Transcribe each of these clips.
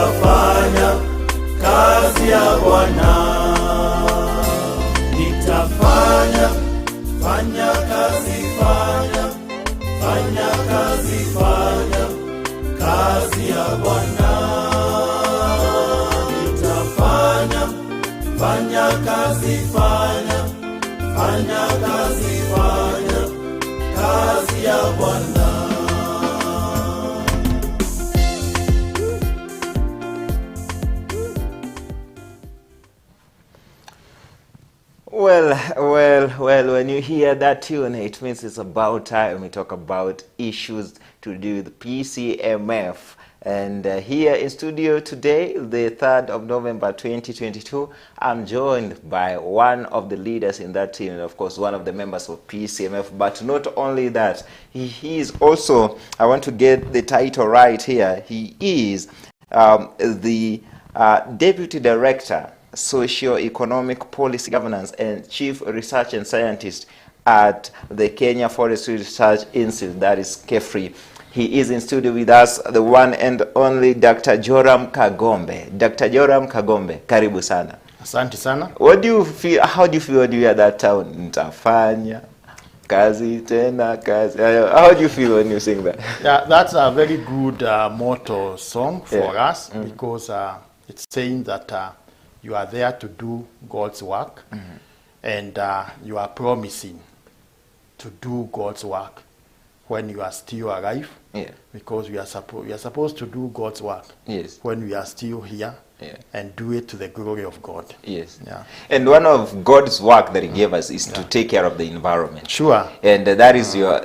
nitafanya kazi ya Bwana, nitafanya kazi, fanya kazi ya Bwana, nitafanya kazi, fanya kazi ya Bwana. Well, when you hear that tune, it means it's about time we talk about issues to do with PCMF. And here in studio today, the 3rd of November 2022, I'm joined by one of the leaders in that team, and of course one of the members of PCMF. But not only that, he is also, I want to get the title right here, he is the Deputy Director, Socio-Economic Policy Governance and Chief Research and Scientist at the Kenya Forestry Research Institute, that is KEFRI. He is in studio with us, the one and only Dr. Joram Kagombe. Dr. Joram Kagombe, karibu sana. Asante sana. What do you feel, how do you feel when you hear that town? Nitafanya kazi tena kazi. How do you feel when you sing that? Yeah, that's a very good motto song for us, because it's saying that you are there to do God's work, and you are promising to do God's work when you are still alive, because we are supposed to do God's work when we are still here, and do it to the glory of God. Yes. Yeah. And one of God's work that He gave us is to take care of the environment. Sure. And that is your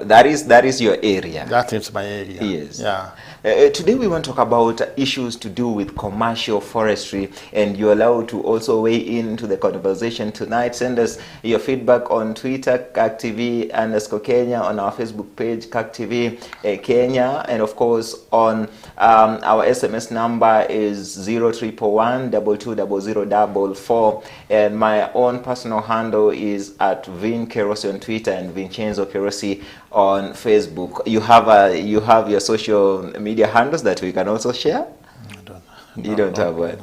area. That is my area. Yes. Yeah. Today we want to talk about issues to do with commercial forestry, and you're allowed to also weigh into the conversation tonight. Send us your feedback on Twitter, KAKTV_Kenya, on our Facebook page, KAKTV Kenya, and of course on our SMS number is 0341220044, and my own personal handle is at Vin Kerosi on Twitter and Vincenzo Kerosi on Facebook. You have your social media handles that we can also share? You don't have one.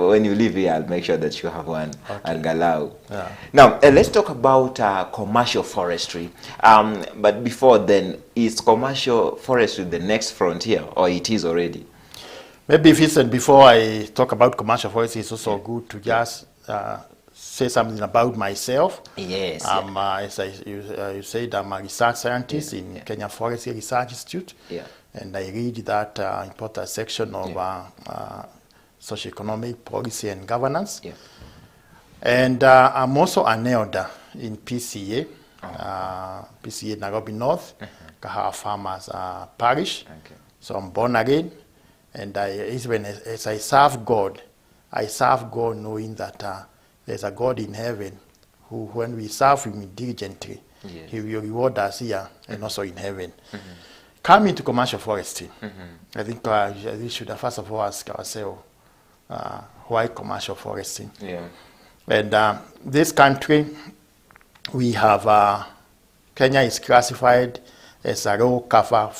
When you leave here, I'll make sure that you have one. Okay. Yeah. Now, let's talk about commercial forestry. But before then, is commercial forestry the next frontier, or it is already? Maybe before I talk about commercial forestry, it's also good to just say something about myself. Yes. As you said, I'm a research scientist in Kenya Forestry Research Institute. Yeah. And I read that important section of socio-economic policy and governance. Yeah. And I'm also an elder in PCA, PCA Nairobi North, Kahawa Farmers Parish. Okay. So I'm born again, and as I serve God knowing that there's a God in heaven who, when we serve Him diligently, He will reward us here and also in heaven. Coming to commercial forestry, I think we should first of all ask ourselves, why commercial forestry? Yeah. And this country, we have, Kenya is classified as a low cover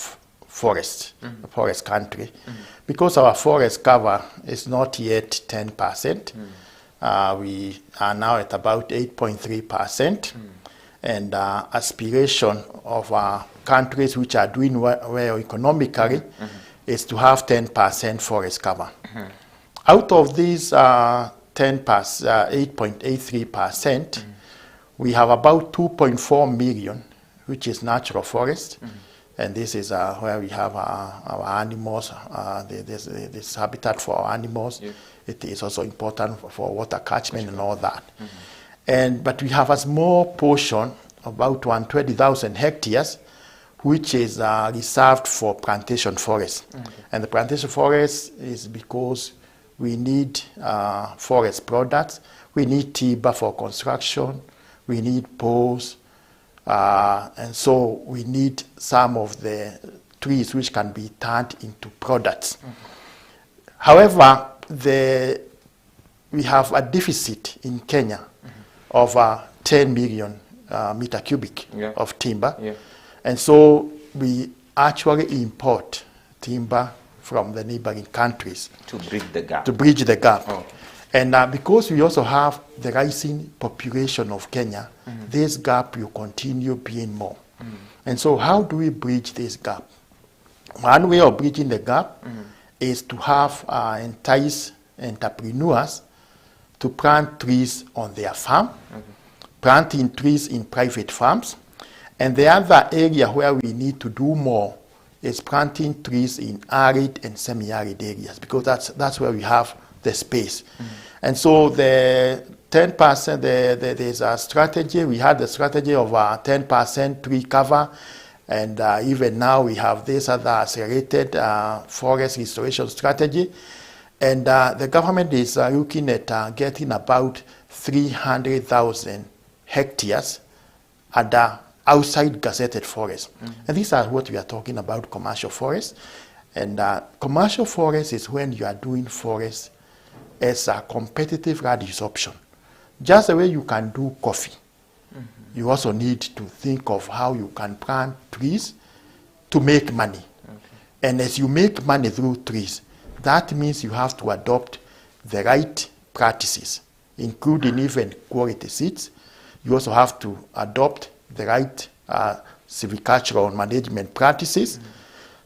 forest country, because our forest cover is not yet 10%. We are now at about 8.3%. And aspiration of countries which are doing well economically is to have 10% forest cover. Out of these 8.83%, we have about 2.4 million, which is natural forest. And this is where we have our animals, this habitat for our animals. It is also important for water catchment and all that. But we have a small portion, about 120,000 hectares, which is reserved for plantation forest. And the plantation forest is because we need forest products. We need timber for construction. We need poles. And so we need some of the trees which can be turned into products. However, we have a deficit in Kenya of 10 million meter cubic of timber. And so we actually import timber from the neighboring countries. To bridge the gap. To bridge the gap. Oh. And because we also have the rising population of Kenya, this gap will continue being more. And so how do we bridge this gap? One way of bridging the gap is to have entice entrepreneurs to plant trees on their farm, planting trees in private farms. And the other area where we need to do more is planting trees in arid and semi-arid areas, because that's where we have the space. And so the 10%, there's a strategy. We had the strategy of 10% tree cover, and even now we have this other accelerated forest restoration strategy. And the government is looking at getting about 300,000 hectares under outside gazetted forest. And these are what we are talking about, commercial forest. And commercial forest is when you are doing forest as a competitive land use option. Just the way you can do coffee, you also need to think of how you can plant trees to make money. And as you make money through trees, that means you have to adopt the right practices, including even quality seeds. You also have to adopt the right silvicultural management practices,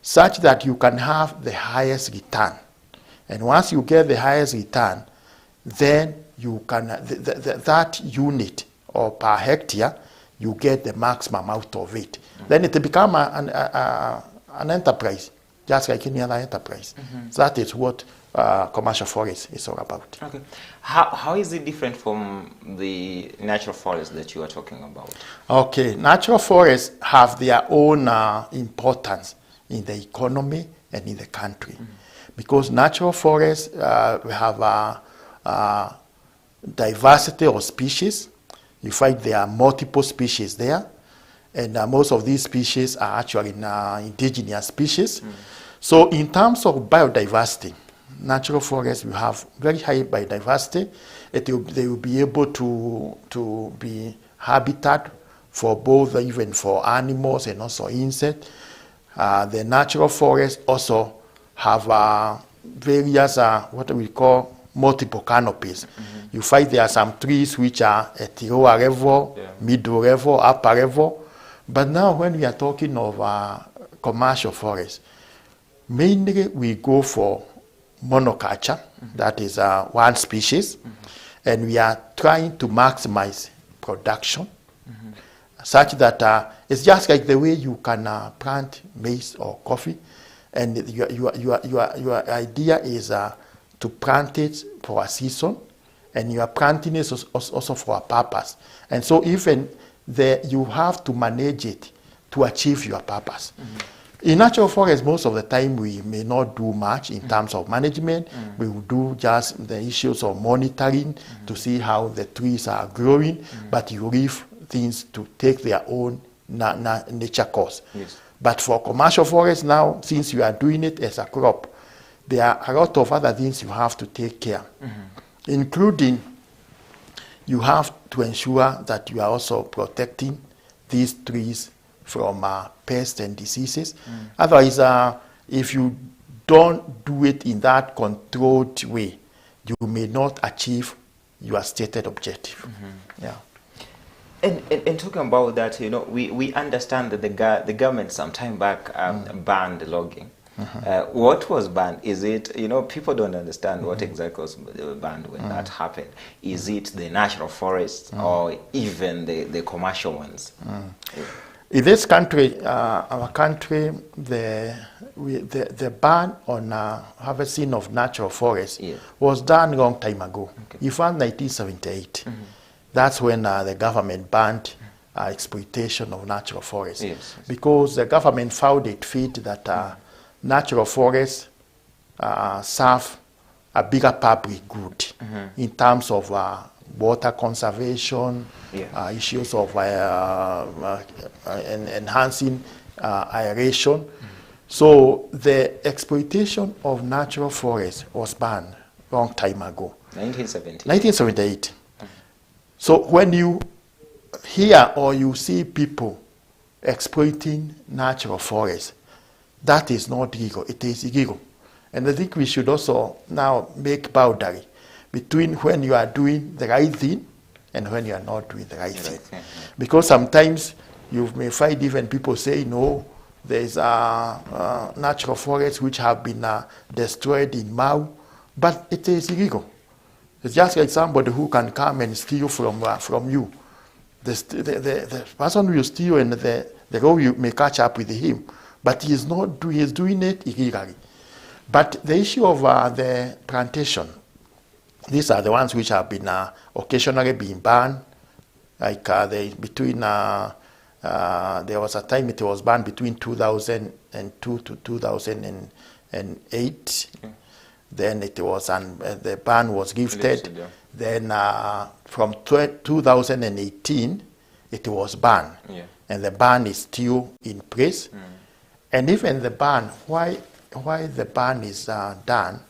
such that you can have the highest return. And once you get the highest return, then you can, that unit or per hectare, you get the maximum out of it. Then it becomes an enterprise, just like any other enterprise. So that is what commercial forest is all about. Okay. How is it different from the natural forest that you are talking about? Okay, natural forests have their own importance in the economy and in the country. Because natural forests we have a diversity of species. You find there are multiple species there, and most of these species are actually indigenous species. So in terms of biodiversity, natural forests will have very high biodiversity. They will be able to be habitat for both, even for animals and also insects. The natural forests also have various, what we call multiple canopies. You find there are some trees which are at lower level, middle level, upper level. But now when we are talking of commercial forests, mainly we go for monoculture, that is one species, and we are trying to maximize production, such that it's just like the way you can plant maize or coffee, and your idea is to plant it for a season, and you are planting it also for a purpose. And so even you have to manage it to achieve your purpose. In natural forest, most of the time we may not do much in terms of management. We will do just the issues of monitoring to see how the trees are growing, but you leave things to take their own nature course. But for commercial forest now, since you are doing it as a crop, there are a lot of other things you have to take care, including you have to ensure that you are also protecting these trees from pests and diseases. Otherwise, if you don't do it in that controlled way, you may not achieve your stated objective. Yeah. And talking about that, you know, we understand that the government some time back banned logging. What was banned? Is it, you know, people don't understand what exactly was banned when that happened. Is it the natural forests or even the commercial ones? In this country, our country, the ban on harvesting of natural forests was done a long time ago. In fact, 1978. That's when the government banned exploitation of natural forests. Because the government found it fit that natural forests serve a bigger public good in terms of water conservation, issues of enhancing aeration. So the exploitation of natural forests was banned a long time ago. 1978. So when you hear or you see people exploiting natural forests, that is not legal. It is illegal. And I think we should also now make boundary between when you are doing the right thing and when you are not doing the right thing. Yeah. Because sometimes you may find even people say, no, there's natural forests which have been destroyed in Mau, but it is illegal. It's just like somebody who can come and steal from you. The person who will steal and the law you may catch up with him, but he is doing it illegally. But the issue of the plantation, these are the ones which have been occasionally being banned. Like there was a time it was banned between 2002 to 2008. Then it was the ban was lifted. Yeah. Then from 2018 it was banned, and the ban is still in place. And even the ban, why the ban is done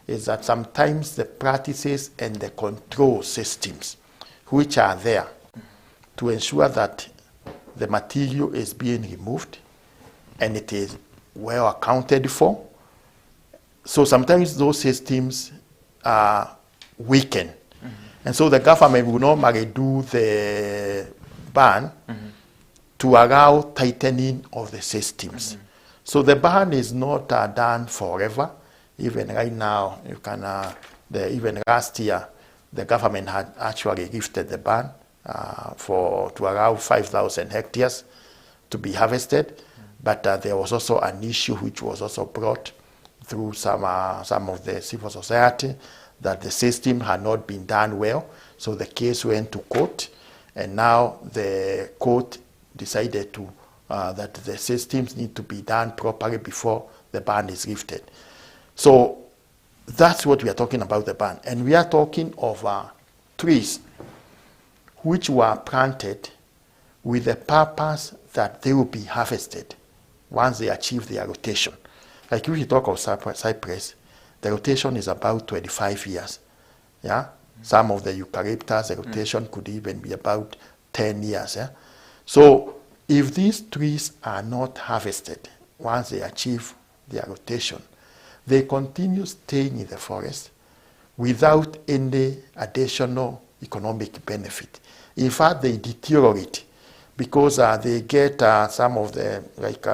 is that sometimes the practices and the control systems which are there to ensure that the material is being removed and it is well accounted for. So sometimes those systems are weakened. And so the government will normally do the ban to allow tightening of the systems. So the ban is not done forever. Even right now, you can. Even last year, the government had actually lifted the ban to allow 5,000 hectares to be harvested. But there was also an issue which was also brought through some of the civil society that the system had not been done well. So the case went to court, and now the court decided that the systems need to be done properly before the ban is lifted. So that's what we are talking about, the ban. And we are talking of trees which were planted with the purpose that they will be harvested once they achieve their rotation. Like if you talk of cypress, the rotation is about 25 years. Yeah? Some of the eucalyptus, the rotation could even be about 10 years. Yeah? So if these trees are not harvested once they achieve their rotation, they continue staying in the forest without any additional economic benefit. In fact, they deteriorate because they get some of the, like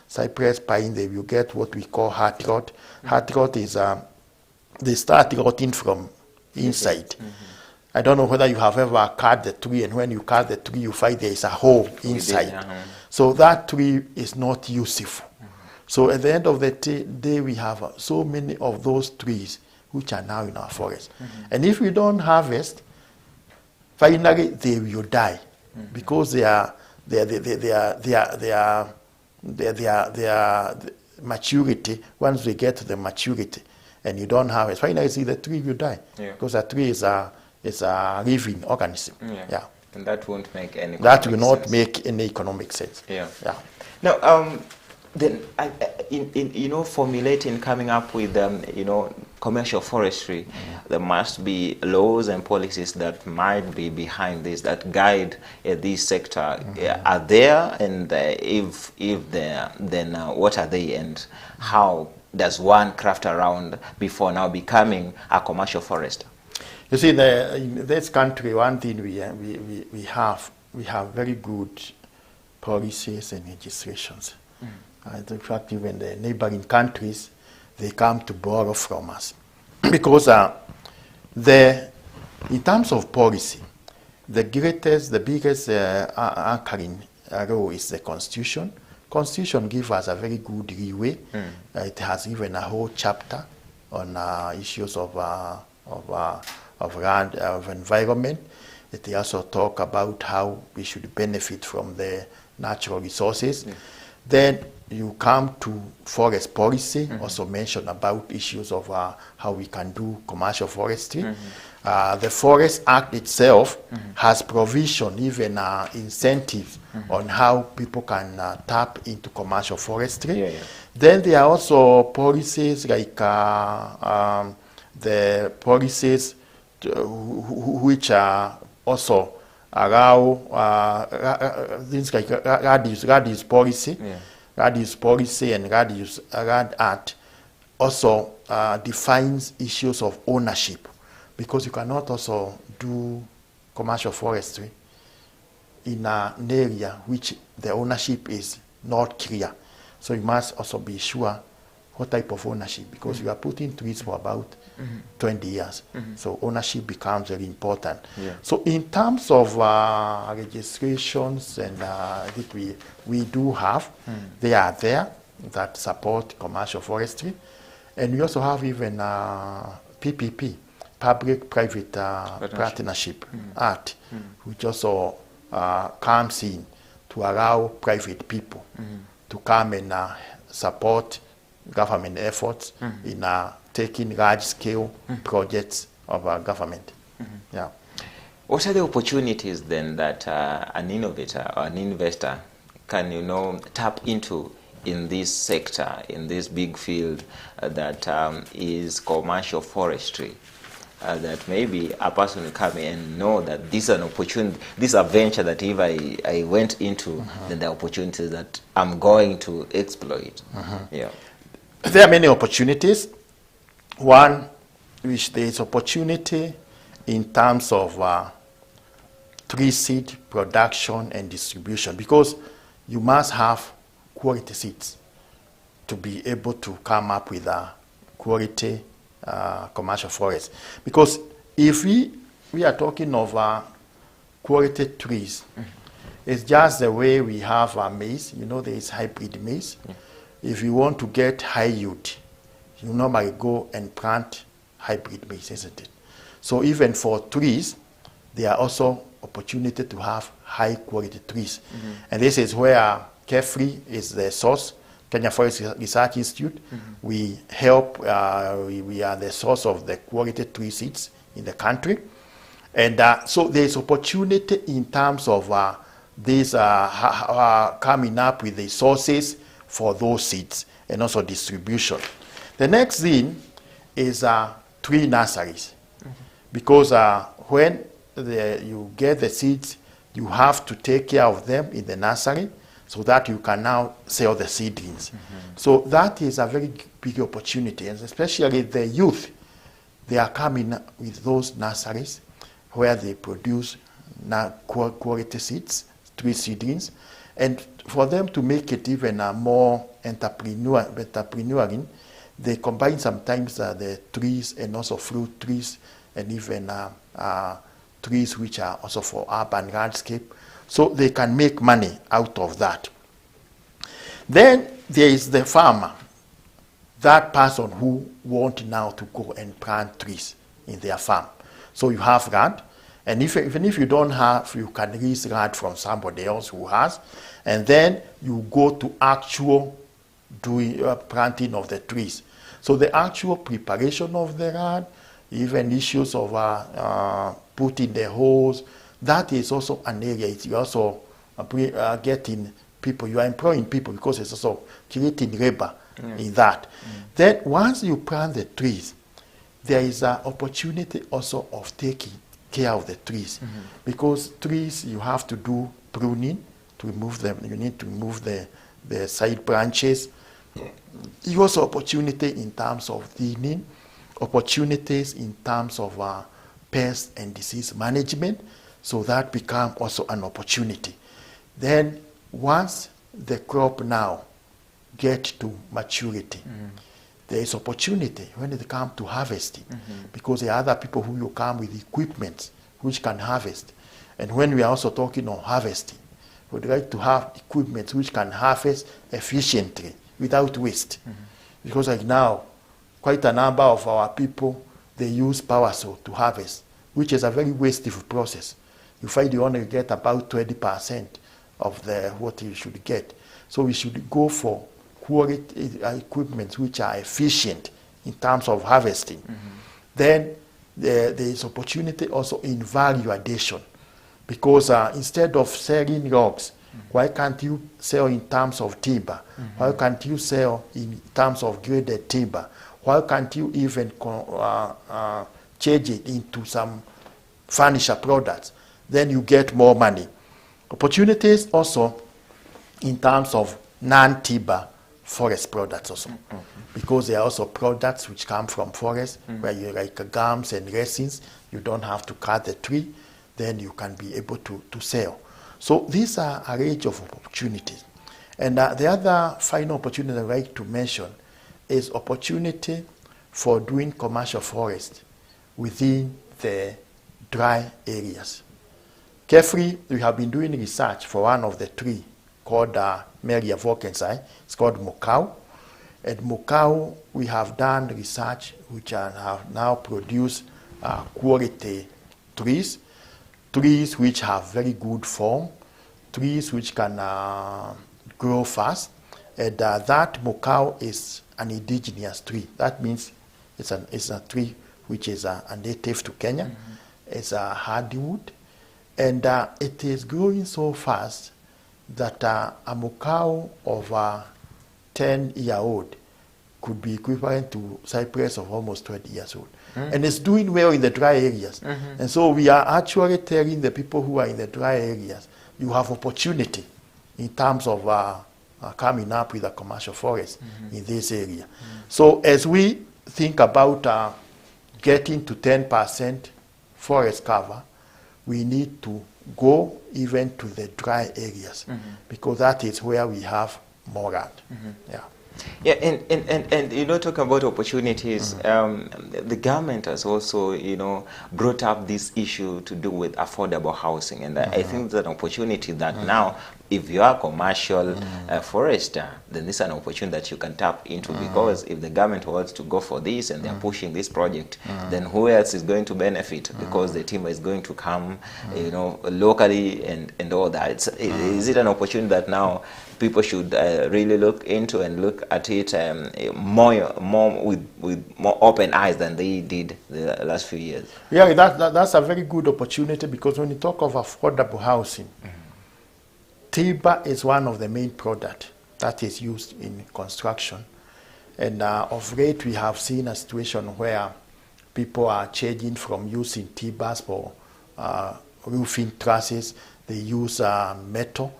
cypress pine, they will get what we call heart rot. Heart rot is, they start rotting from inside. I don't know whether you have ever cut the tree, and when you cut the tree, you find there is a hole inside. So that tree is not useful. So at the end of the day, we have so many of those trees which are now in our forest. And if we don't harvest, finally they will die because their maturity, once they get to the maturity and you don't harvest, finally see the tree will die because a tree is a living organism. And that won't make any. That will not make any economic sense. Now, then, formulating, coming up with, commercial forestry, there must be laws and policies that might be behind this, that guide this sector. Are there? And if there, then what are they, and how does one craft around before now becoming a commercial forester? You see, in this country, one thing we have very good policies and legislations. In fact, even the neighboring countries, they come to borrow from us. Because in terms of policy, the biggest anchoring role is the Constitution. Constitution gives us a very good leeway. It has even a whole chapter on issues of land, of environment. It also talks about how we should benefit from the natural resources. Then you come to forest policy, also mention about issues of how we can do commercial forestry. The Forest Act itself has provision, even incentives on how people can tap into commercial forestry. Then there are also policies like the policies which also allow things like land use policy. Land use policy and land Act also defines issues of ownership, because you cannot also do commercial forestry in an area which the ownership is not clear. So you must also be sure what type of ownership, because you are putting trees for about 20 years. So ownership becomes very important. Yeah. So in terms of registrations, and I think we do have, they are there that support commercial forestry. And we also have even PPP, Public-Private Partnership Act, which also comes in to allow private people to come and support government efforts in taking large-scale projects of government. Yeah. What are the opportunities then that an innovator or an investor can, tap into in this sector, in this big field that is commercial forestry? That maybe a person will come in and know that this is an opportunity, this is a venture that if I went into, then the opportunities that I'm going to exploit. Yeah. There are many opportunities. One, which there is opportunity in terms of tree seed production and distribution, because you must have quality seeds to be able to come up with a quality commercial forest. Because if we are talking of quality trees, it's just the way we have maize. There is hybrid maize. If you want to get high yield, you normally go and plant hybrid maize, isn't it? So even for trees, there are also opportunity to have high quality trees. And this is where Carefree is the source, Kenya Forest Research Institute. We help, we are the source of the quality tree seeds in the country. And so there is opportunity in terms of this coming up with the sources for those seeds and also distribution. The next thing is tree nurseries. Because when you get the seeds, you have to take care of them in the nursery so that you can now sell the seedlings. So that is a very big opportunity, and especially the youth, they are coming with those nurseries where they produce quality seeds, tree seedlings, and for them to make it even more entrepreneurial, they combine sometimes the trees and also fruit trees, and even trees which are also for urban landscape, so they can make money out of that. Then there is the farmer, that person who wants now to go and plant trees in their farm. So you have land, and even if you don't have, you can lease land from somebody else who has, and then you go to actual doing planting of the trees. So the actual preparation of the land, even issues of putting the holes, that is also an area. You also getting people, you are employing people, because it's also creating labor in that. Then once you plant the trees, there is an opportunity also of taking care of the trees. Because trees, you have to do pruning to remove them. You need to remove the side branches. You also opportunity in terms of thinning, opportunities in terms of pest and disease management. So that become also an opportunity. Then once the crop now get to maturity, there is opportunity when it comes to harvesting, because there are other people who will come with equipment which can harvest. And when we are also talking on harvesting, we'd like to have equipment which can harvest efficiently without waste. Because like now, quite a number of our people, they use power saw to harvest, which is a very wasteful process. You find you only get about 20% of what you should get. So we should go for quality equipment which are efficient in terms of harvesting. Then there is opportunity also in value addition, because instead of selling logs, why can't you sell in terms of timber? Why can't you sell in terms of graded timber? Why can't you even change it into some furniture products? Then you get more money. Opportunities also in terms of non-timber forest products also, because there are also products which come from forest where you like gums and resins. You don't have to cut the tree, then you can be able to sell. So these are a range of opportunities. And the other final opportunity I'd like to mention is opportunity for doing commercial forest within the dry areas. Carefully, we have been doing research for one of the tree called Melia Volkensai. It's called Mokau. At Mokau, we have done research which have now produced quality trees which have very good form, trees which can grow fast. And that Mokau is an indigenous tree. That means it's a tree which is a native to Kenya. It's a hardwood. And it is growing so fast that a Mokau of a 10-year-old could be equivalent to cypress of almost 20 years old. And it's doing well in the dry areas. And so we are actually telling the people who are in the dry areas, you have opportunity in terms of coming up with a commercial forest in this area. So as we think about getting to 10% forest cover, we need to go even to the dry areas, because that is where we have more land. Yeah. Yeah, and you know, talking about opportunities, the government has also, you know, brought up this issue to do with affordable housing, and I think it's an opportunity that now, if you are a commercial forester, then this is an opportunity that you can tap into, because if the government wants to go for this and they're pushing this project, then who else is going to benefit? Because the timber is going to come, you know, locally and all that. Is it an opportunity that now people should really look into and look at it more with more open eyes than they did the last few years? Yeah, that's a very good opportunity, because when you talk of affordable housing, timber is one of the main products that is used in construction. And of late, we have seen a situation where people are changing from using timbers for roofing trusses. They use metal.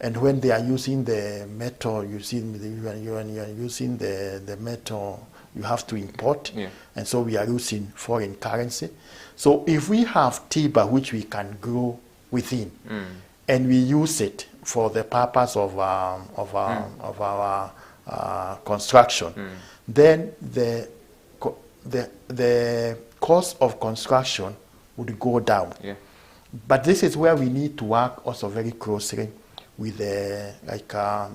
And when they are using the metal, you see, when you are using the metal, you have to import. Yeah. And so we are using foreign currency. So if we have timber which we can grow within, and we use it for the purpose of our construction, then the cost of construction would go down. Yeah. But this is where we need to work also very closely with the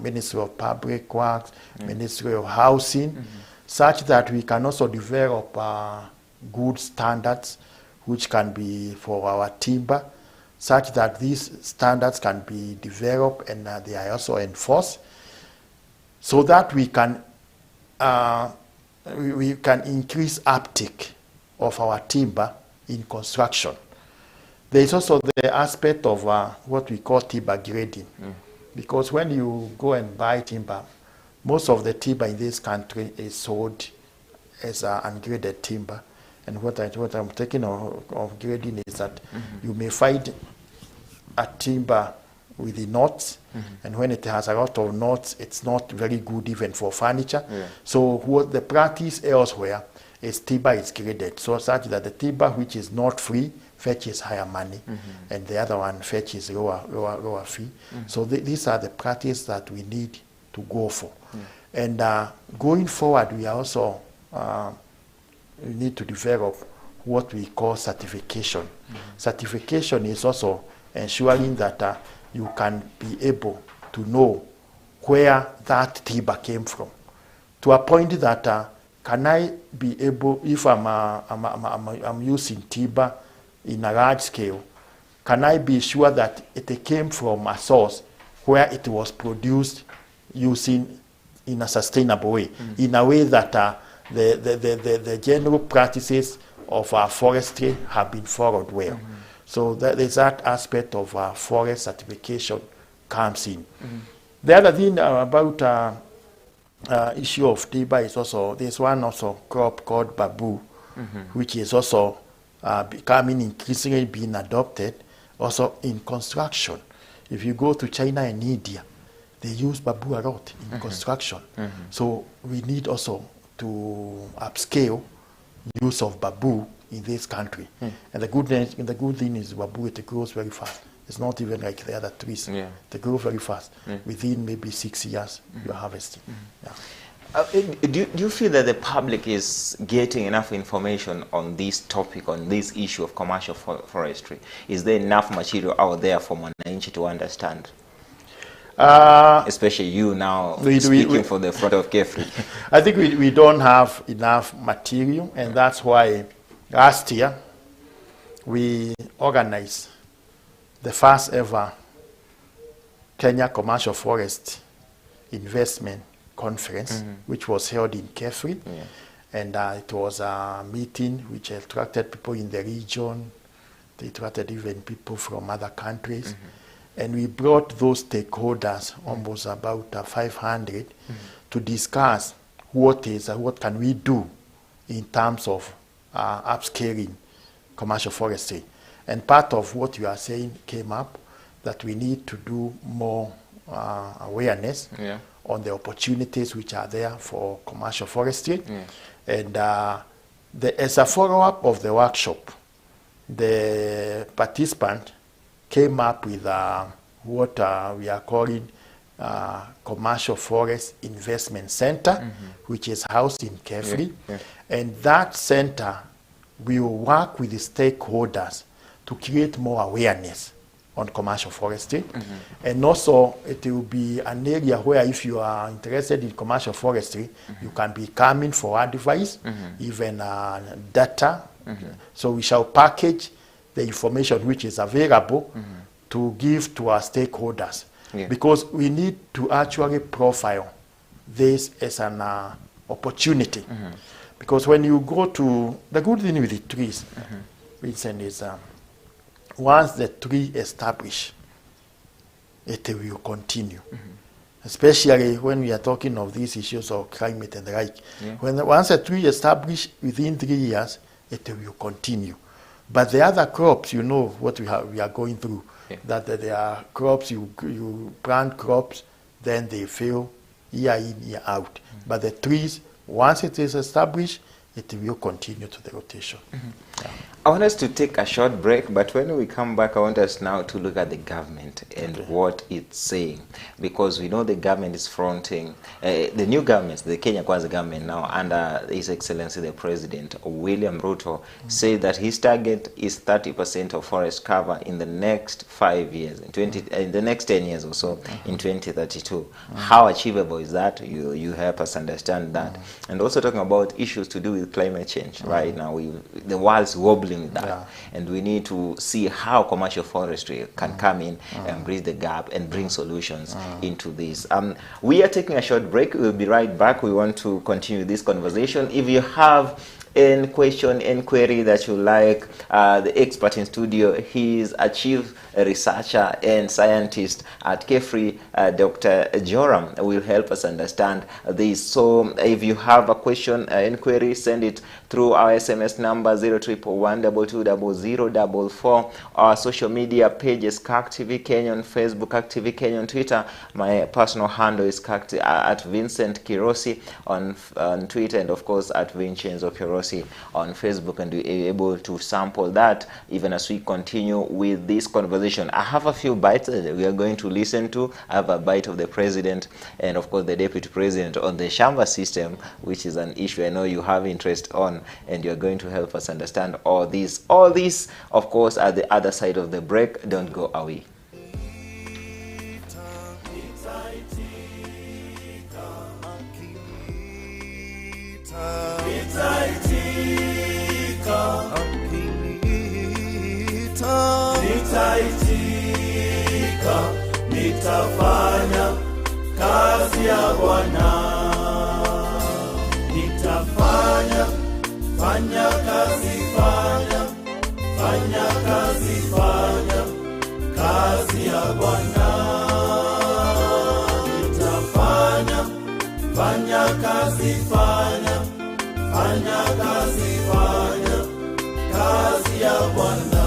Ministry of Public Works, Ministry of Housing, such that we can also develop good standards which can be for our timber, such that these standards can be developed and they are also enforced, so that we can increase uptake of our timber in construction. There is also the aspect of what we call timber grading, because when you go and buy timber, most of the timber in this country is sold as ungraded timber. And what I'm taking of grading is that you may find a timber with the knots, and when it has a lot of knots, it's not very good even for furniture. Yeah. So what the practice elsewhere is timber is graded, so such that the timber which is not free fetches higher money, and the other one fetches lower fee. So these are the practice that we need to go for. And going forward, we are also we need to develop what we call certification. Certification is also ensuring that you can be able to know where that timber came from, to a point that can I be able, if I'm using timber in a large scale, can I be sure that it came from a source where it was produced using in a sustainable way, in a way that the general practices of our forestry have been followed well. So there's that aspect of forest certification comes in. The other thing about issue of timber is also, there's one also crop called bamboo, which is also becoming increasingly being adopted also in construction. If you go to China and India, they use bamboo a lot in construction. So we need also to upscale use of bamboo in this country. And the good thing is bamboo, it grows very fast. It's not even like the other trees. Yeah. They grow very fast. Within maybe 6 years, you're harvesting. Yeah. Do you feel that the public is getting enough information on this topic, on this issue of commercial forestry? Is there enough material out there for Mwananchi to understand? Especially you now speaking for the front of Kefri. I think we don't have enough material, and that's why last year we organized the first ever Kenya Commercial Forest Investment Conference, which was held in Kefri. And it was a meeting which attracted people in the region. They attracted even people from other countries. And we brought those stakeholders, almost about 500, to discuss what can we do in terms of upscaling commercial forestry. And part of what you are saying came up, that we need to do more awareness on the opportunities which are there for commercial forestry. And as a follow-up of the workshop, the participant came up with what we are calling Commercial Forest Investment Center, which is housed in Kefri. And that center will work with the stakeholders to create more awareness on commercial forestry. And also it will be an area where if you are interested in commercial forestry, you can be coming for advice, even data. So we shall package the information which is available to give to our stakeholders, because we need to actually profile this as an opportunity. Because when you go to, the good thing with the trees, Vincent, is once the tree established, it will continue. Especially when we are talking of these issues of climate and the like. Once a tree established, within 3 years, it will continue. But the other crops, you know what we are going through, that there are crops, you plant crops, then they fail year in, year out. But the trees, once it is established, it will continue to the rotation. I want us to take a short break, but when we come back, I want us now to look at the government and what it's saying, because we know the government is fronting, the new government, the Kenya Kwanza government now, under His Excellency the President, William Ruto, said that his target is 30% of forest cover in the next 5 years, in the next 10 years or so, in 2032. How achievable is that? You help us understand that. And also talking about issues to do with climate change. Right now, the world's wobbling with that, and we need to see how commercial forestry can come in and bridge the gap and bring solutions into this. We are taking a short break. We'll be right back. We want to continue this conversation. If you have any question, inquiry that you like, the expert in studio, he's a chief researcher and scientist at Kefri, Dr. Joram, will help us understand this. So if you have a question, inquiry, send it through our SMS number 0311220044. Our social media pages, CAC TV Kenya on Facebook, CAC TV Kenya on Twitter. My personal handle is CAC at Vincent Kirosi on Twitter, and of course at Vincenzo Kirosi on Facebook, and you're able to sample that even as we continue with this conversation. I have a few bites that we are going to listen to. I have a bite of the president and of course the deputy president on the Shamba system, which is an issue I know you have interest on, and you're going to help us understand all these, of course, at the other side of the break. Don't go away. Nitaitika, nitafanya kazi ya Bwana. Nitafanya, fanya kazi, fanya kazi, kazi ya Bwana. Nitafanya, fanya kazi, fanya kazi, kazi ya Bwana.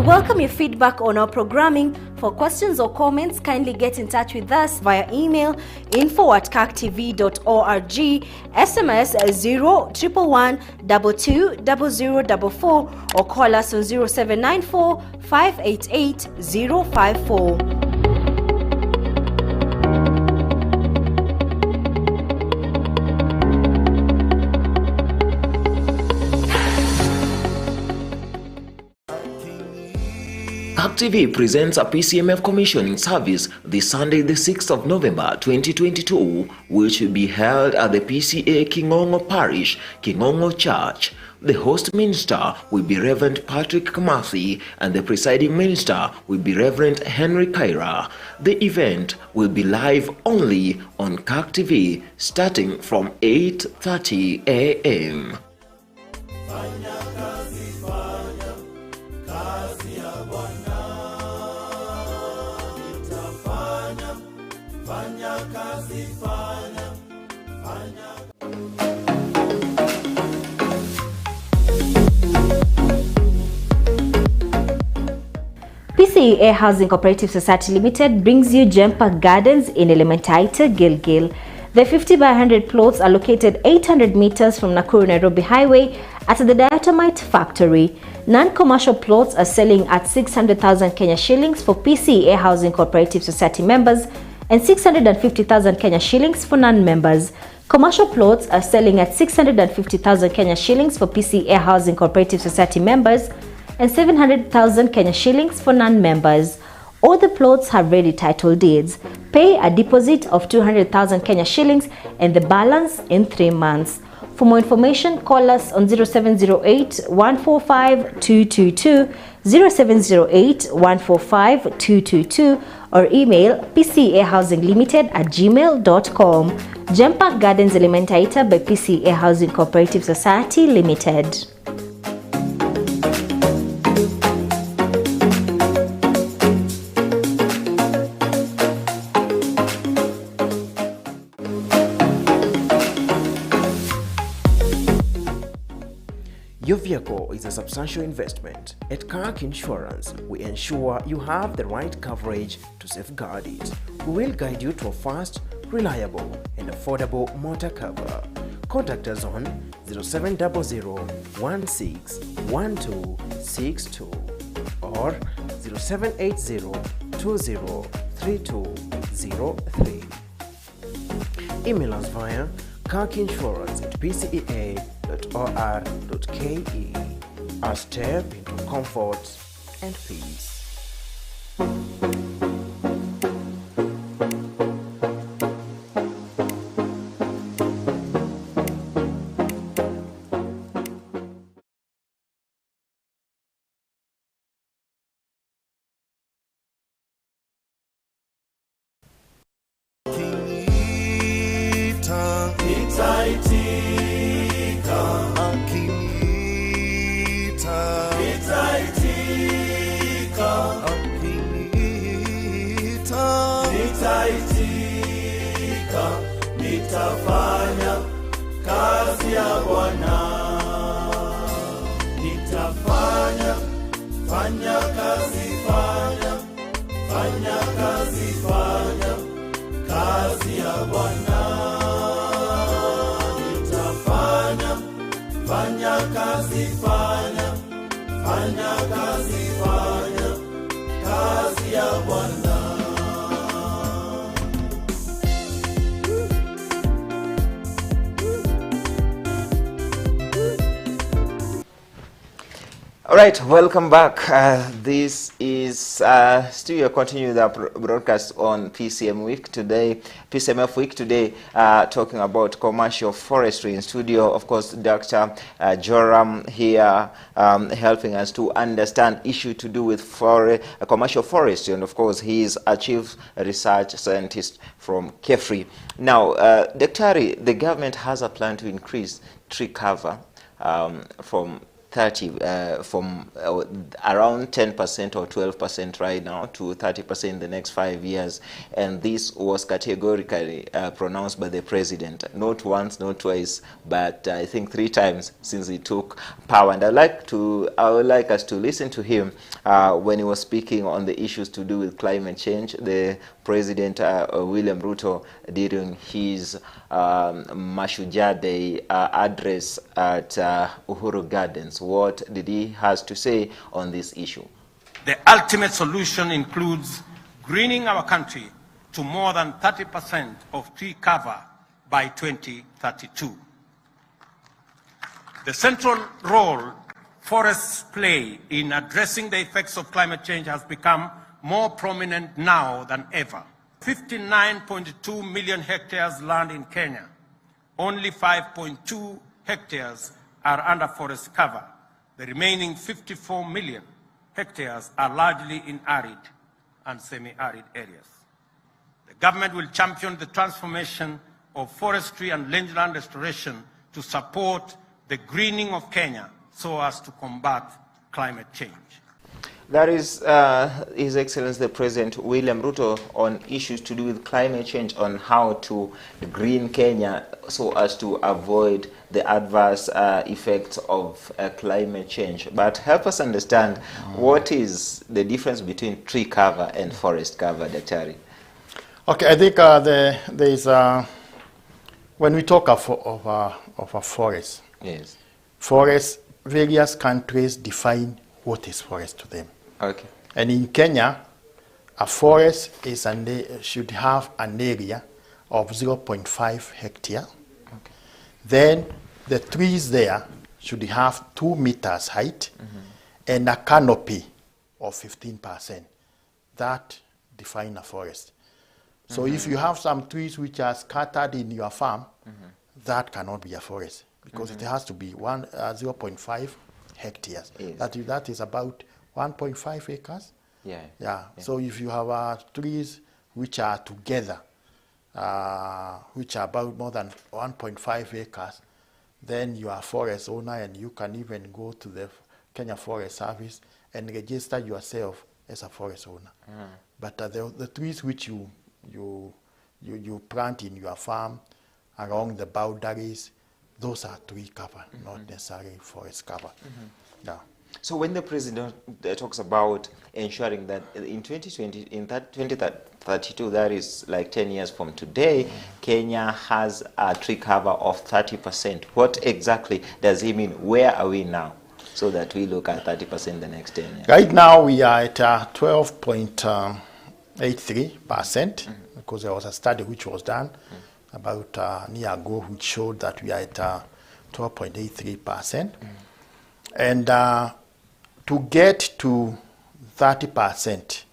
We welcome your feedback on our programming. For questions or comments, kindly get in touch with us via email info@caktv.org, SMS 011 220044, or call us on 0794 588 054. CAK TV presents a PCMF commissioning service this Sunday, the 6th of November 2022, which will be held at the PCA Kingongo Parish, Kingongo Church. The host minister will be Reverend Patrick Kamathi, and the presiding minister will be Reverend Henry Kaira. The event will be live only on CAK TV starting from 8:30 a.m. PCA Housing Cooperative Society Limited brings you Jempa Gardens in Elementaita, Gilgil. The 50 by 100 plots are located 800 meters from Nakuru-Nairobi Highway at the Diatomite Factory. Non-commercial plots are selling at 600,000 Kenya shillings for PCA Housing Cooperative Society members and 650,000 Kenya shillings for non-members. Commercial plots are selling at 650,000 Kenya shillings for PCA Housing Cooperative Society members and 700,000 Kenya shillings for non-members. All the plots have ready title deeds. Pay a deposit of 200,000 Kenya shillings and the balance in 3 months. For more information, call us on 0708 145 222, 0708 145 222, or email pcahousinglimited@gmail.com. Jempa Gardens Elementaita by PCA Housing Cooperative Society Limited. Your vehicle is a substantial investment. At CAK Insurance, we ensure you have the right coverage to safeguard it. We will guide you to a fast, reliable, and affordable motor cover. Contact us on 0700-161262 or 0780-203203. Email us via kakinsurance@pca.or.ke. A step into comfort and peace. Nitafanya kazi ya Bwana, nitafanya, fanya kazi, fanya kazi, kazi ya Bwana. Nitafanya, fanya kazi, fanya kazi, kazi ya Bwana. All right, welcome back. This is still continuing the broadcast on PCMF Week today, talking about commercial forestry. In studio, of course, Dr. Joram here, helping us to understand issue to do with commercial forestry, and of course, he is a chief research scientist from KEFRI. Now, Dr. the government has a plan to increase tree cover from 30 from around 10% or 12% right now to 30% in the next 5 years. And this was categorically pronounced by the president, not once, not twice, but I think 3 times since he took power. And I would like us to listen to him when he was speaking on the issues to do with climate change. The President William Ruto, during his Mashujaa Day address at Uhuru Gardens. What did he has to say on this issue? The ultimate solution includes greening our country to more than 30% of tree cover by 2032. The central role forests play in addressing the effects of climate change has become more prominent now than ever. 59.2 million hectares land in Kenya. Only 5.2 hectares are under forest cover. The remaining 54 million hectares are largely in arid and semi-arid areas. The government will champion the transformation of forestry and rangeland restoration to support the greening of Kenya so as to combat climate change. That is His Excellency the President William Ruto on issues to do with climate change, on how to green Kenya so as to avoid the adverse effects of climate change. But help us understand what is the difference between tree cover and forest cover, Daktari? Okay, I think there is when we talk of a forest. Yes. Forest, various countries define what is forest to them. Okay. And in Kenya, a forest is should have an area of 0.5 hectare. Okay. Then the trees there should have 2 meters height and a canopy of 15%. That defines a forest. So if you have some trees which are scattered in your farm, that cannot be a forest because it has to be 0.5 hectares. Yes. That is about 1.5 acres. Yeah. So if you have trees which are together, which are about more than 1.5 acres, then you are a forest owner, and you can even go to the Kenya Forest Service and register yourself as a forest owner. But the trees which you plant in your farm along the boundaries, those are tree cover, not necessarily forest cover. Yeah. So when the president talks about ensuring that in 2020, in that 2032, that is like 10 years from today, Kenya has a tree cover of 30%. What exactly does he mean? Where are we now? So that we look at 30% the next 10 years. Right now we are at 12.83%, because there was a study which was done about a year ago which showed that we are at 12.83%. And to get to 30%,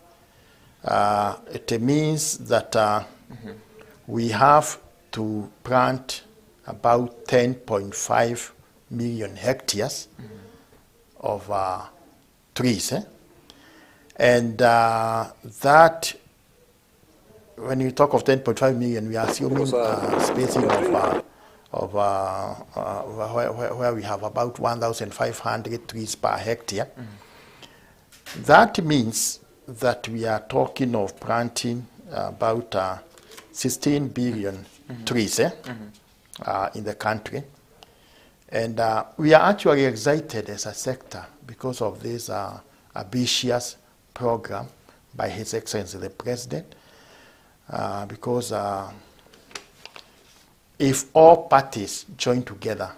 it means that we have to plant about 10.5 million hectares of trees. And that, when you talk of 10.5 million, we are assuming spacing of where we have about 1,500 trees per hectare. That means that we are talking of planting about 16 billion trees in the country. And we are actually excited as a sector because of this ambitious program by His Excellency the President, because if all parties join together,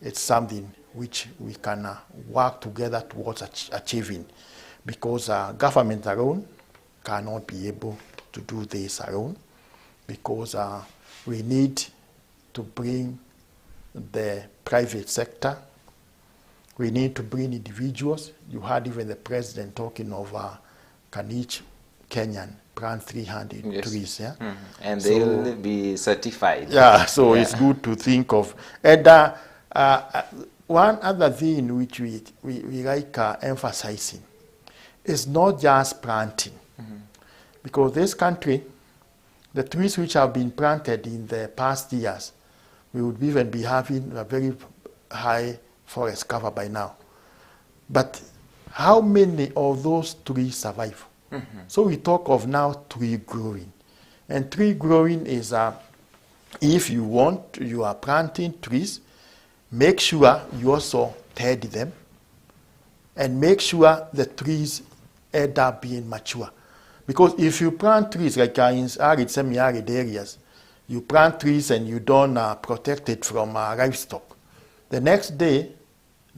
it's something which we can work together towards achieving, because government alone cannot be able to do this alone, because we need to bring the private sector, we need to bring individuals. You heard even the president talking of can each Kenyan plant 300 trees. Yeah? And they'll be certified. Yeah, so it's good to think of. And one other thing which we like emphasizing is not just planting. Because this country, the trees which have been planted in the past years, we would even be having a very high forest cover by now. But how many of those trees survive? So we talk of now tree growing. And tree growing is, if you are planting trees, make sure you also tidy them and make sure the trees end up being mature. Because if you plant trees like in arid, semi-arid areas, you plant trees and you don't protect it from livestock. The next day,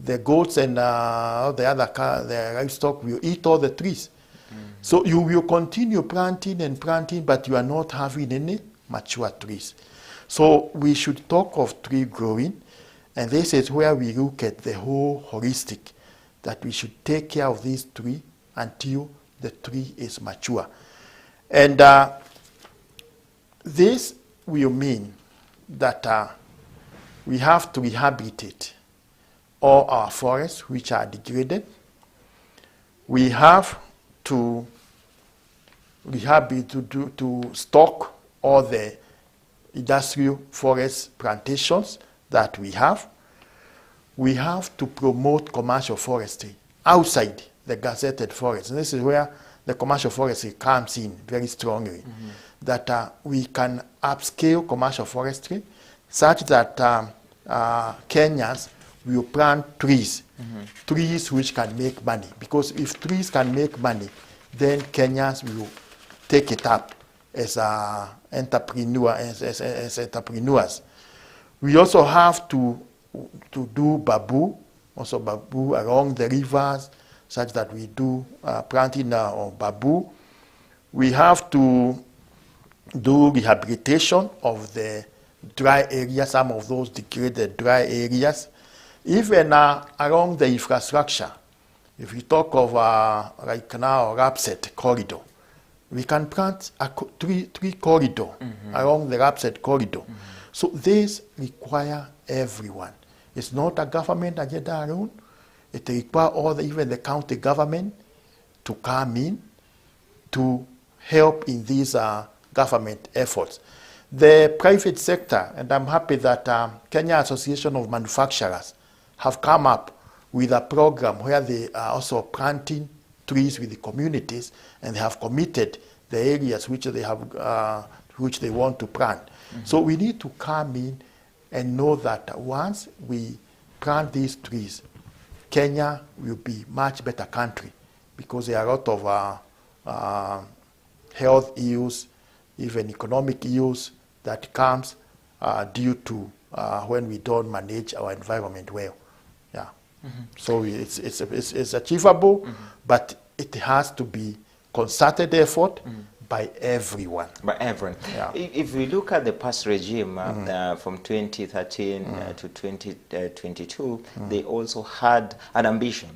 the goats and the livestock will eat all the trees. So you will continue planting and planting, but you are not having any mature trees. So we should talk of tree growing, and this is where we look at the whole holistic, that we should take care of this tree until the tree is mature. And this will mean that we have to rehabilitate all our forests which are degraded. We have to rehabilitate, to stock all the industrial forest plantations that we have. We have to promote commercial forestry outside the gazetted forest. And this is where the commercial forestry comes in very strongly. That we can upscale commercial forestry such that Kenyans will plant trees, trees which can make money. Because if trees can make money, then Kenyans will take it up as entrepreneurs. We also have to do bamboo along the rivers, such that we do planting of bamboo. We have to do rehabilitation of the dry areas, some of those degraded dry areas. Even along the infrastructure, if we talk of like now Rapset corridor, we can plant a tree corridor along the Rapset corridor. So this require everyone. It's not a government agenda alone. It requires even the county government to come in to help in these government efforts. The private sector, and I'm happy that Kenya Association of Manufacturers have come up with a program where they are also planting trees with the communities, and they have committed the areas which they have, which they want to plant. So we need to come in and know that once we plant these trees, Kenya will be much better country, because there are a lot of health issues, even economic issues that comes due to when we don't manage our environment well. Yeah. So it's achievable, but it has to be concerted effort by everyone. By everyone. Yeah. If we look at the past regime from 2013 to 2022, they also had an ambition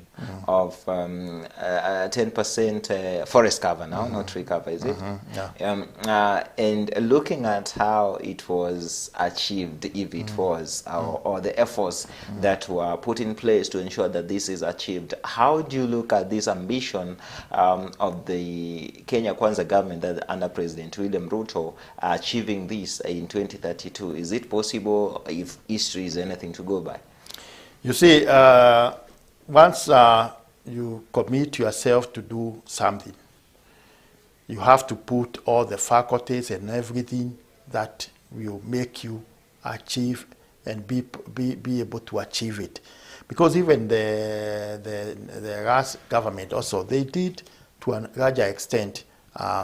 of 10% forest cover now, not tree cover, is it? Yeah. And looking at how it was achieved, if it was, or the efforts that were put in place to ensure that this is achieved, how do you look at this ambition of the Kenya Kwanza government that under President William Ruto achieving this in 2032? Is it possible, if history is anything to go by? You see, once you commit yourself to do something, you have to put all the faculties and everything that will make you achieve and be able to achieve it. Because even the last government also, they did to a larger extent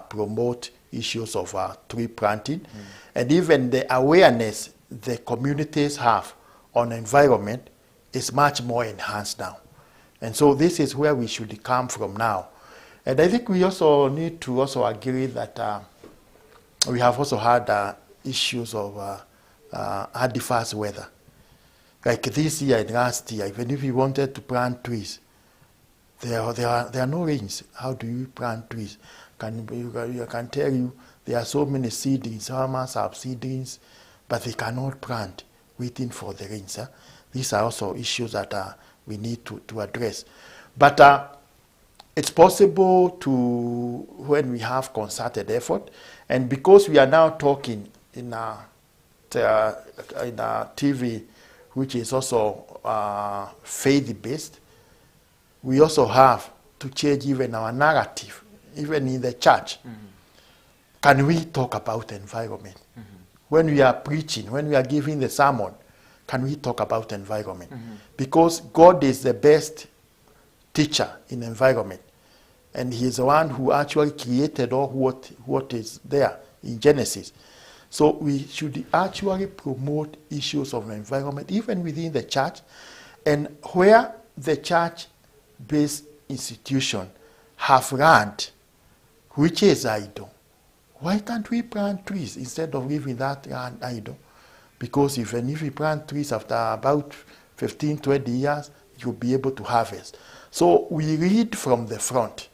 promote issues of tree planting, and even the awareness the communities have on environment is much more enhanced now. And so this is where we should come from now. And I think we also need to also agree that we have also had issues of adverse weather. Like this year and last year, even if we wanted to plant trees, there are no rains. How do you plant trees? I can tell you there are so many seedlings, farmers have seedlings, but they cannot plant waiting for the rains. These are also issues that we need to address. But it's possible to, when we have concerted effort, and because we are now talking in a TV which is also faith-based. We also have to change even our narrative, even in the church. Can we talk about environment? When we are preaching, when we are giving the sermon, can we talk about environment? Because God is the best teacher in environment. And he is the one who actually created all what is there in Genesis. So we should actually promote issues of environment, even within the church. And where the church-based institution have land, which is idle, why can't we plant trees instead of leaving that land idle? Because even if we plant trees after about 15, 20 years, you'll be able to harvest. So we read from the front.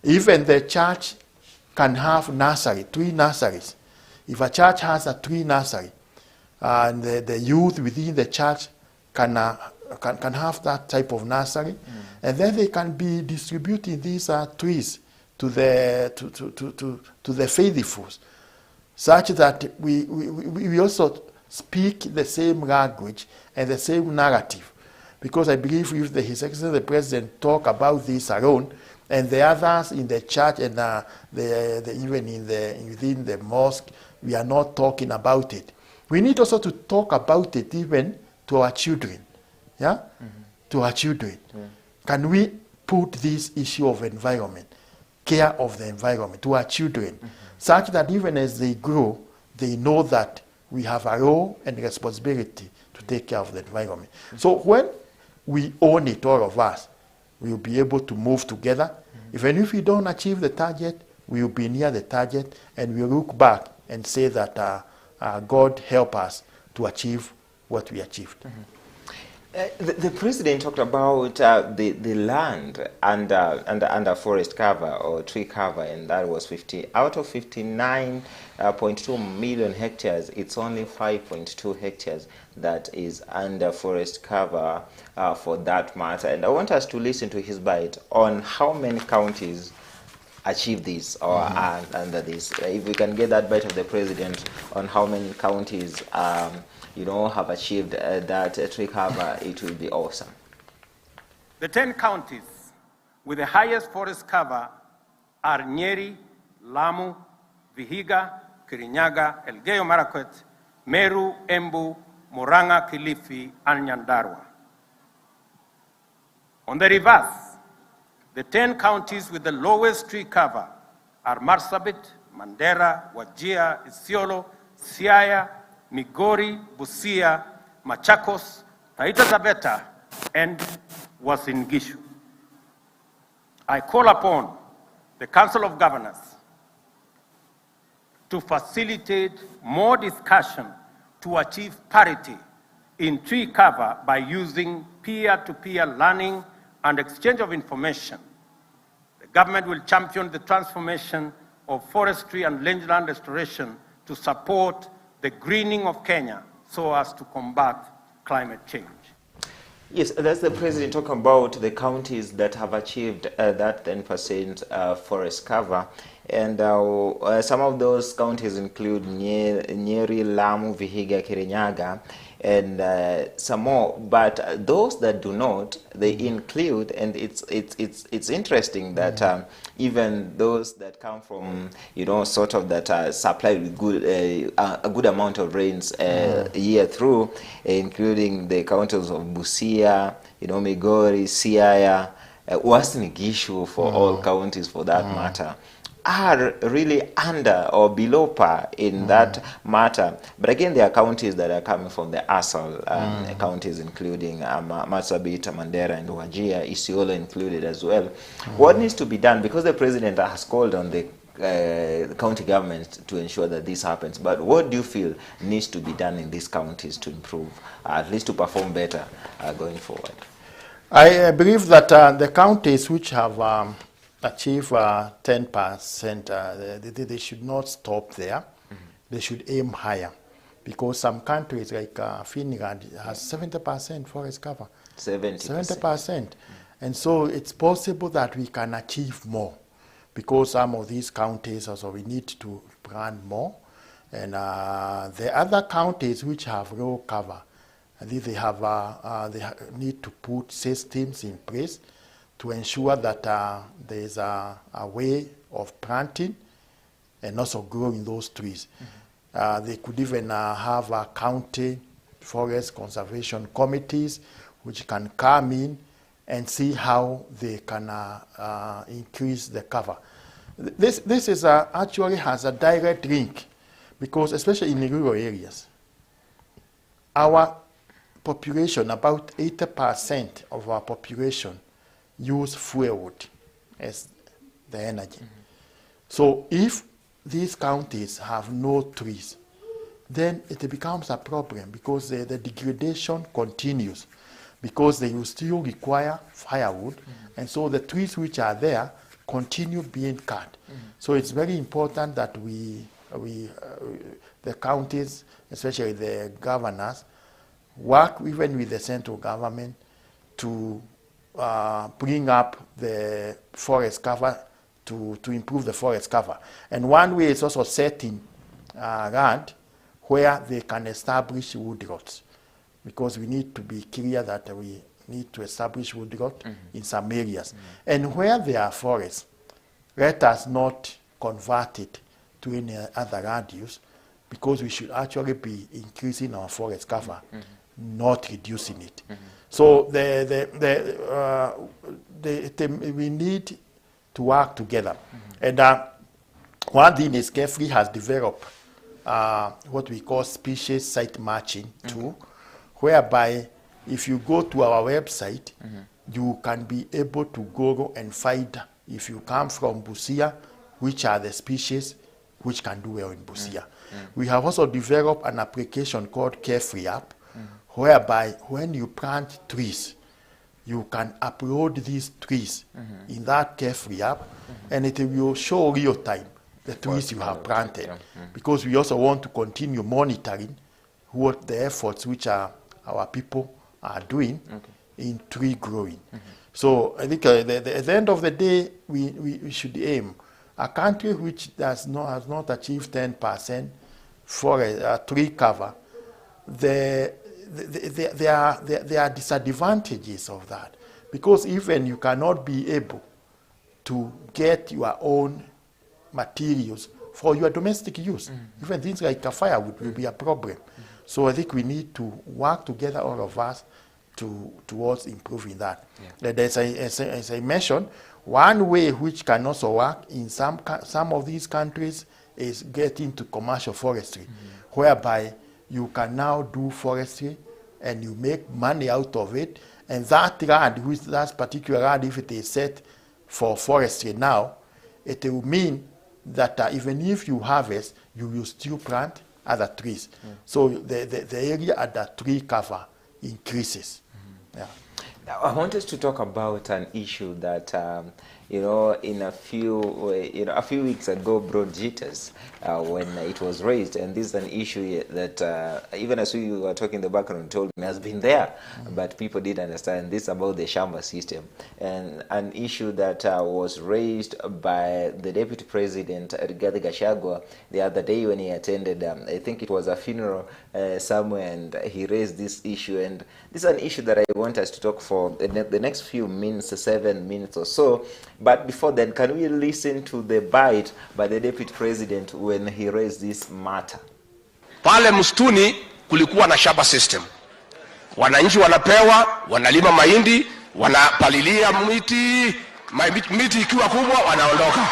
Even the church can have nursery, tree nurseries. If a church has a tree nursery, and the youth within the church can have that type of nursery, and then they can be distributing these trees to the faithful, such that we also speak the same language and the same narrative. Because I believe if His Excellency the President talk about this alone, and the others in the church and even within the mosque, we are not talking about it. We need also to talk about it even to our children. Yeah? To our children. Can we put this issue of environment, care of the environment, to our children, such that even as they grow, they know that we have a role and responsibility to take care of the environment. So when we own it, all of us, we will be able to move together. Even if we don't achieve the target, we will be near the target, and we'll look back and say that God help us to achieve what we achieved. The president talked about the land under forest cover or tree cover, and that was 50 out of 59.2 million hectares. It's only 5.2 hectares that is under forest cover for that matter. And I want us to listen to his bite on how many counties achieve this or are under this. If we can get that bite of the president on how many counties have achieved that tree cover, it will be awesome. The 10 counties with the highest forest cover are Nyeri, Lamu, Vihiga, Kirinyaga, Elgeyo Marakwet, Meru, Embu, Murang'a, Kilifi, and Nyandarua. On the reverse, the 10 counties with the lowest tree cover are Marsabit, Mandera, Wajir, Isiolo, Siaya, Migori, Busia, Machakos, Taita Taveta, and Uasin Gishu. I call upon the Council of Governors to facilitate more discussion to achieve parity in tree cover by using peer-to-peer learning and exchange of information. The government will champion the transformation of forestry and land restoration to support the greening of Kenya so as to combat climate change. Yes, that's the president talking about the counties that have achieved that 10% forest cover. And some of those counties include Nyeri, Lamu, Vihiga, Kirinyaga, and some more. But those that do not, they include, and it's interesting that even those that come from, sort of that supply with good, a good amount of rains year through, including the counties of Busia, Migori, Siaya, Uasin Gishu for all counties for that matter, are really under or below par in that matter. But again, there are counties that are coming from the ASAL counties, including Marsabit, Mandera, and Wajir, Isiolo included as well. What needs to be done? Because the president has called on the county governments to ensure that this happens. But what do you feel needs to be done in these counties to improve, at least to perform better going forward? I believe that the counties which have achieve 10%, they should not stop there. They should aim higher, because some countries like Finland has 70% forest cover. 70%. And so it's possible that we can achieve more, because some of these counties also we need to plant more. And the other counties which have low cover, I think they have need to put systems in place to ensure that there is a way of planting and also growing those trees. They could even have county forest conservation committees which can come in and see how they can increase the cover. This is actually has a direct link, because especially in the rural areas, our population, about 80% of our population use firewood as the energy. So if these counties have no trees, then it becomes a problem, because the degradation continues, because they will still require firewood, and so the trees which are there continue being cut. So it's very important that the counties, especially the governors, work even with the central government to bring up the forest cover, to improve the forest cover. And one way is also setting land where they can establish woodlots, because we need to be clear that we need to establish woodlot in some areas. And where there are forests, let us not convert it to any other land use, because we should actually be increasing our forest cover, not reducing it. So we need to work together. And one thing is Forestry has developed what we call species site matching tool, whereby if you go to our website, you can be able to go and find, if you come from Busia, which are the species which can do well in Busia. We have also developed an application called Carefree app, whereby when you plant trees, you can upload these trees in that Carefree app, and it will show real time the trees you have planted. Because we also want to continue monitoring what the efforts which our people are doing in tree growing. So I think at the end of the day, we should aim. A country which has not achieved 10% for a tree cover, there are disadvantages of that, because even you cannot be able to get your own materials for your domestic use. Even things like a firewood will be a problem. So I think we need to work together, all of us, towards improving that. As I mentioned, one way which can also work in some of these countries is get into commercial forestry, whereby you can now do forestry and you make money out of it, and that land, which that particular land, if it is set for forestry now, it will mean that even if you harvest, you will still plant other trees. So the area at the tree cover increases. Now, I want us to talk about an issue that in a few weeks ago brought jitters when it was raised, and this is an issue that even as we were talking in the background told me has been there, but people didn't understand this about the Shamba system, and an issue that was raised by the Deputy President Rigathi Gachagua the other day when he attended, I think it was a funeral somewhere, and he raised this issue, and this is an issue that I want us to talk for the next few minutes, 7 minutes or so. But before then, can we listen to the bite by the Deputy President when he raised this matter? Pale msituni kulikuwa na shamba system. Wananchi wanapewa, wanalima mahindi, wanapalilia miti ikiwa kubwa wanaondoka.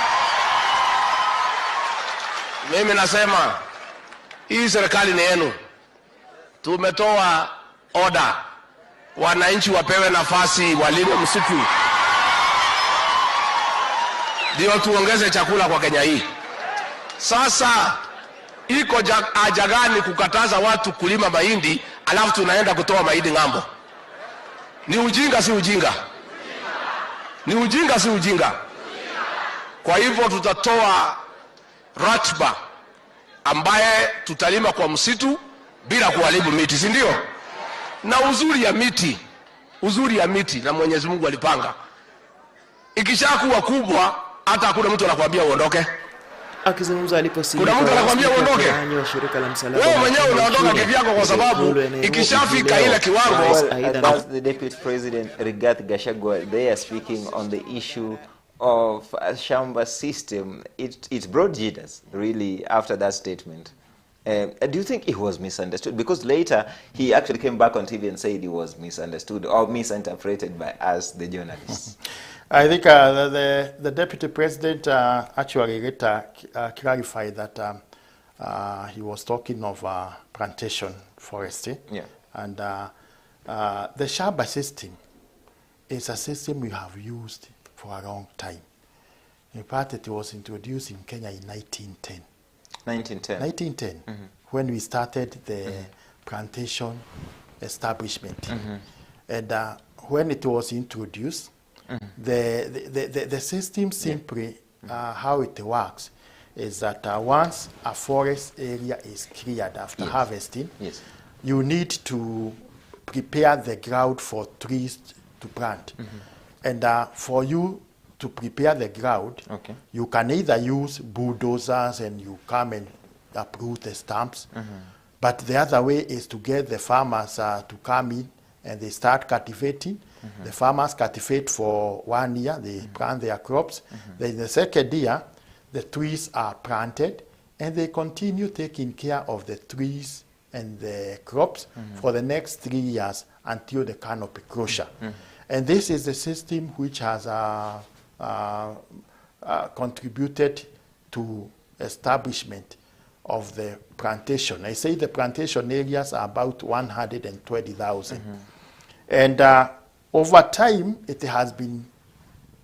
Mimi nasema hii serikali ni yenu. Tumetoa order, wananchi wapewe nafasi walime msitu, ndio tuongeze chakula kwa Kenya hii. Sasa iko haja gani kukataza watu kulima mahindi alafu tunaenda kutoa mahindi ng'ambo? Ni ujinga si ujinga? Ni ujinga si ujinga? Kwa hivyo tutatoa ratiba ambaye tutalima kwa msitu bila kuharibu miti, si ndio? Na uzuri ya miti na Mwenyezi Mungu alipanga, ikishakuwa kubwa hata hakuna mtu anakuambia uondoke. Akizungumza aliposimika Kuna mtu anakuambia rasmi kwa uondoke? kirani wa shirika la msalaba Wewe mwenyewe mwekundu unaondoka nchini, kivyako kwa sababu ikulu ya Nairobi ikishafika hii leo, ile kiwango. rais Well, aidha that's the Deputy President Rigathi Gachagua. They are speaking on the issue of Shamba system. It brought jitters really after that statement. Do you think he was misunderstood? Because later he actually came back on TV and said he was misunderstood or misinterpreted by us, the journalists. I think the deputy president actually later clarified that he was talking of plantation forestry. Yeah. And the Shamba system is a system we have used for a long time. In fact, it was introduced in Kenya in 1910. 1910. 1910, when we started the plantation establishment. And when it was introduced, the system simply, how it works, is that once a forest area is cleared after harvesting, you need to prepare the ground for trees to plant. And for you to prepare the ground, you can either use bulldozers and you come and uproot the stumps, but the other way is to get the farmers to come in and they start cultivating. The farmers cultivate for 1 year, they plant their crops. Then the second year, the trees are planted and they continue taking care of the trees and the crops for the next 3 years until the canopy closure. And this is the system which has contributed to establishment of the plantation. I say the plantation areas are about 120,000. And over time, it has been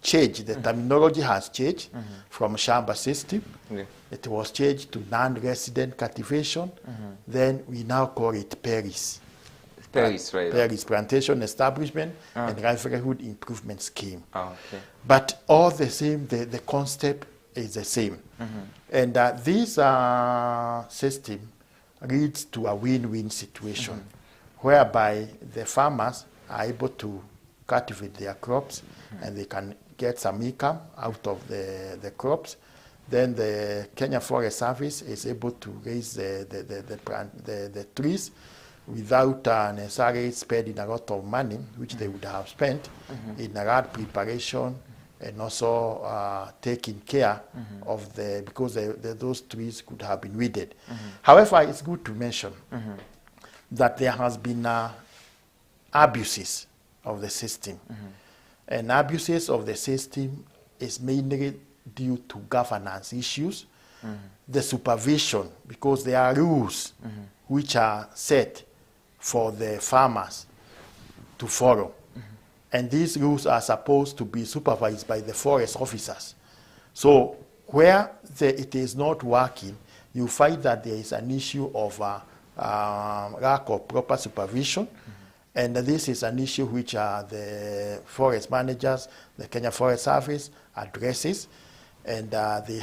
changed. The terminology has changed from Shamba system. It was changed to non-resident cultivation. Then we now call it PERIS. PERIS, right? PERIS, Plantation Establishment and Livelihood Improvement Scheme. But all the same, the concept is the same. And this system leads to a win-win situation whereby the farmers are able to cultivate their crops and they can get some income out of the crops. Then the Kenya Forest Service is able to raise the trees without necessarily spending a lot of money, which they would have spent in land preparation and also taking care of because those trees could have been weeded. However, it's good to mention that there has been abuses of the system. And abuses of the system is mainly due to governance issues, the supervision, because there are rules which are set for the farmers to follow. And these rules are supposed to be supervised by the forest officers. So where it is not working, you find that there is an issue of lack of proper supervision. And this is an issue which the forest managers, the Kenya Forest Service addresses. And there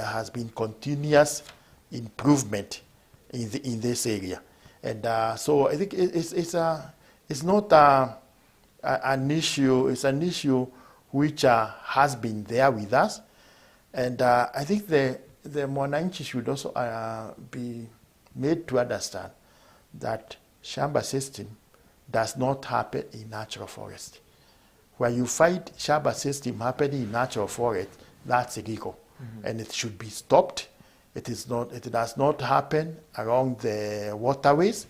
has been continuous improvement in this area. And so I think it's not an issue, it's an issue which has been there with us. And I think the Mwananchi should also be made to understand that Shamba system does not happen in natural forest. Where you find Shamba system happening in natural forest, that's illegal. And it should be stopped. It does not happen along the waterways.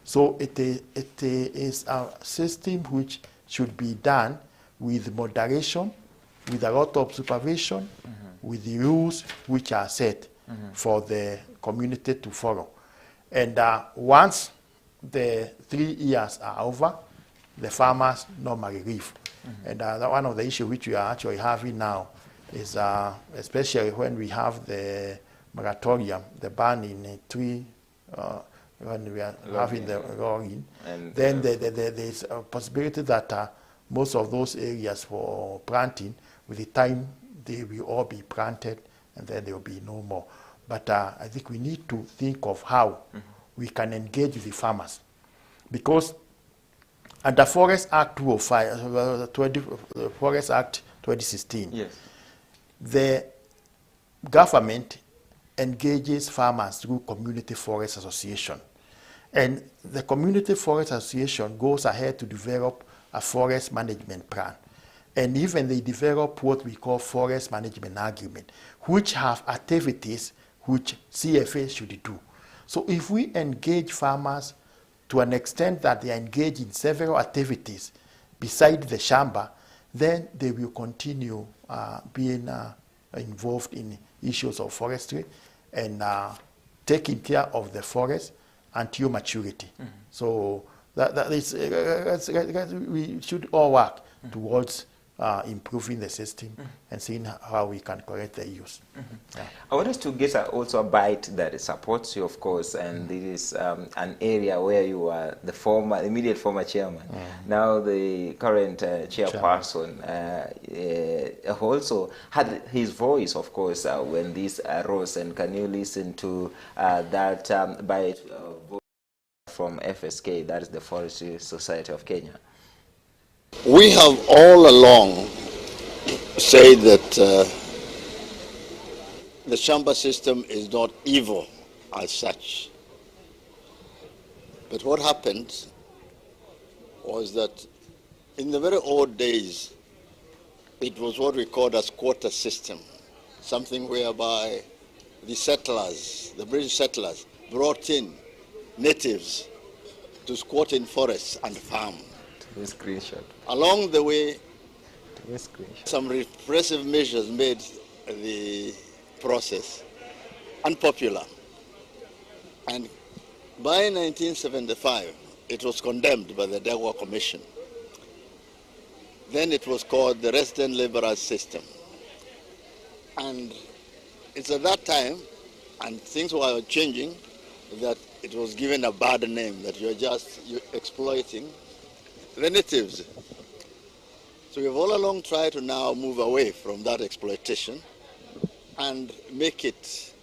So it is a system which should be done with moderation, with a lot of supervision, with the rules which are set for the community to follow. And once the 3 years are over, the farmers normally leave. And one of the issues which we are actually having now is, especially when we have the moratorium, the ban in tree, when we are having the logging, then there's a possibility that most of those areas for planting, with the time, they will all be planted and then there will be no more. But I think we need to think of how we can engage with the farmers. Because under Forest Act 205, Forest Act 2016, the government engages farmers through community forest association. And the community forest association goes ahead to develop a forest management plan. And even they develop what we call forest management agreement, which have activities which CFA should do. So if we engage farmers to an extent that they are engaged in several activities beside the shamba, then they will continue being involved in issues of forestry and taking care of the forest until maturity. So we should all work towards improving the system and seeing how we can correct the issues. Yeah. I want us to get also a bite that supports you, of course, and this is an area where you are the immediate former chairman. Now the current chairperson also had his voice, of course, when this arose. And can you listen to that bite from FSK, that is the Forestry Society of Kenya? We have all along said that the shamba system is not evil as such. But what happened was that in the very old days, it was what we called a quota system, something whereby the settlers, the British settlers, brought in natives to squat in forests and farm. Along the way, some repressive measures made the process unpopular. And by 1975, it was condemned by the Dagwa Commission. Then it was called the resident laborers system. And it's at that time, and things were changing, that it was given a bad name, that you're exploiting the natives. So we've all along tried to now move away from that exploitation and make it,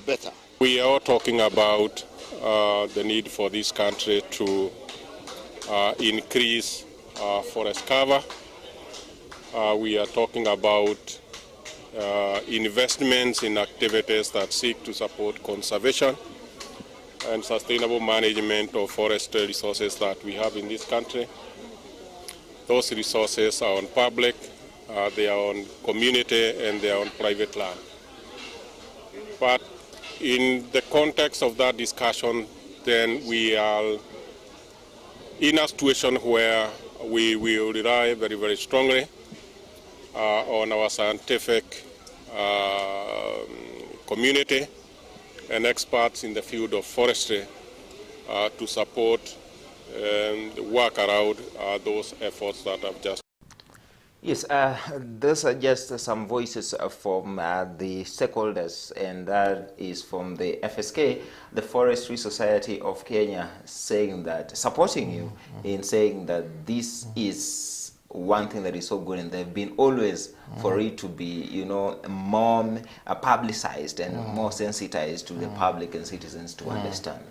better. We are talking about the need for this country to increase forest cover. We are talking about investments in activities that seek to support conservation and sustainable management of forestry resources that we have in this country. Those resources are on public, they are on community, and they are on private land. But in the context of that discussion, then we are in a situation where we will rely very, very strongly on our scientific community and experts in the field of forestry to support and work around those efforts that I've just. Yes, those are just some voices from the stakeholders, and that is from the FSK, the Forestry Society of Kenya, saying that, supporting you in saying that this is one thing that is so good, and they've been always for it to be, more publicized and more sensitized to the public and citizens to understand.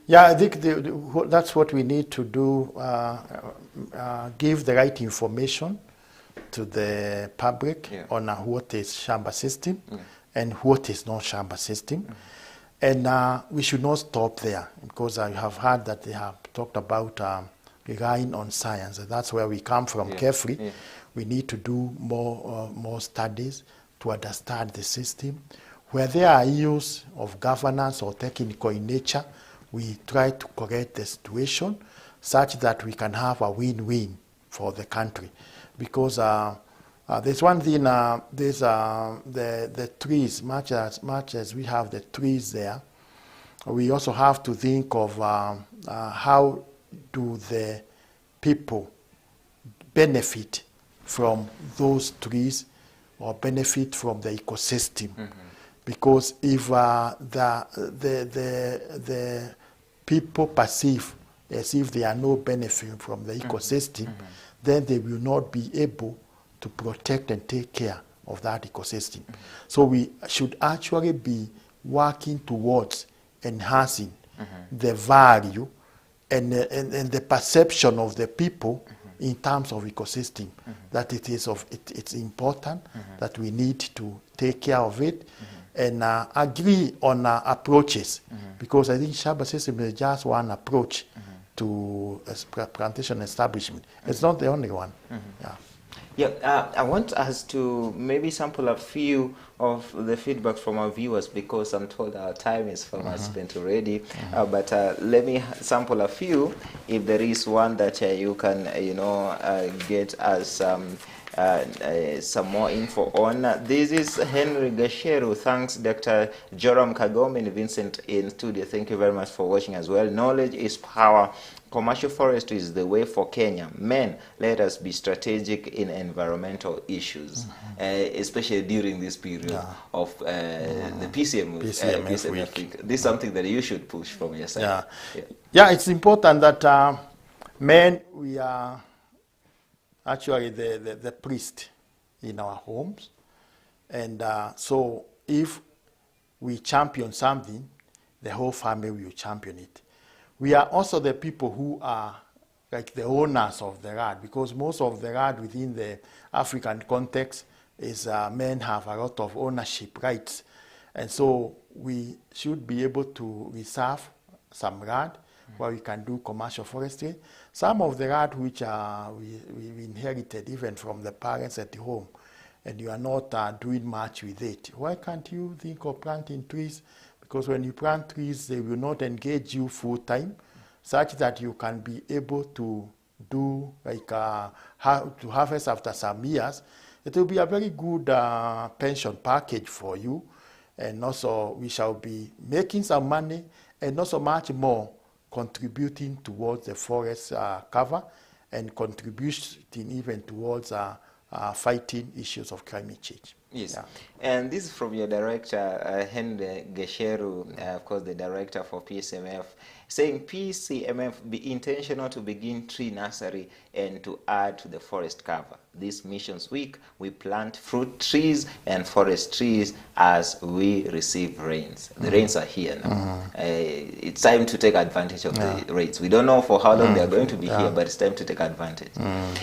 Yeah, I think that's what we need to do, give the right information to the public on what is shamba system and what is not shamba system. And we should not stop there, because I have heard that they have talked about relying on science. And that's where we come from carefully. We need to do more studies to understand the system. Where there are issues of governance or technical in nature, we try to correct the situation such that we can have a win-win for the country. Because there's one thing, there's the trees, much as we have the trees there, we also have to think of how do the people benefit from those trees or benefit from the ecosystem. Because if the people perceive as if they are no benefit from the ecosystem, then they will not be able to protect and take care of that ecosystem. So we should actually be working towards enhancing the value and the perception of the people in terms of ecosystem, that it's important that we need to take care of it and agree on approaches, because I think Shaba system is just one approach to plantation establishment. It's not the only one. Yeah. Yeah, I want us to maybe sample a few of the feedback from our viewers, because I'm told our time is almost spent already. But let me sample a few. If there is one that you can, get us some more info on. This is Henry Gasheru. Thanks, Dr. Joram Kagome and Vincent in studio. Thank you very much for watching as well. Knowledge is power. Commercial forestry is the way for Kenya. Men, let us be strategic in environmental issues, especially during this period of the PCMF week. This is something that you should push from your side. Yeah, it's important that men, we are actually the priest in our homes. And so if we champion something, the whole family will champion it. We are also the people who are like the owners of the land, because most of the land within the African context is men have a lot of ownership rights. And so we should be able to reserve some land where we can do commercial forestry. Some of the land which we inherited even from the parents at home, and you are not doing much with it. Why can't you think of planting trees? Because when you plant trees, they will not engage you full time, such that you can be able to do like to harvest after some years. It will be a very good pension package for you. And also we shall be making some money and also much more contributing towards the forest cover and contributing even towards fighting issues of climate change. Yes, and this is from your director, Henry Gesheru, of course, the director for PCMF, saying PCMF be intentional to begin tree nursery and to add to the forest cover. This missions week, we plant fruit trees and forest trees as we receive rains. The rains are here now. It's time to take advantage of the rains. We don't know for how long they are going to be here, but it's time to take advantage.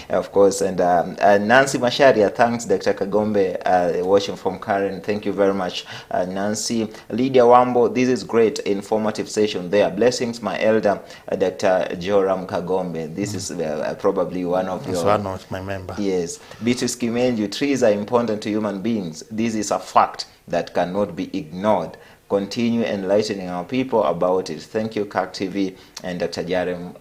Of course, and Nancy Masharia, thanks Dr. Kagombe, watching from Karen. Thank you very much, Nancy. Lydia Wambo, this is great, informative session there. Blessings, my elder, Dr. Joram Kagombe. This is probably one of your... one of my members. Yes. Beatrice Kimenju, trees are important to human beings. This is a fact that cannot be ignored. Continue enlightening our people about it. Thank you, CAC TV and Dr. Joram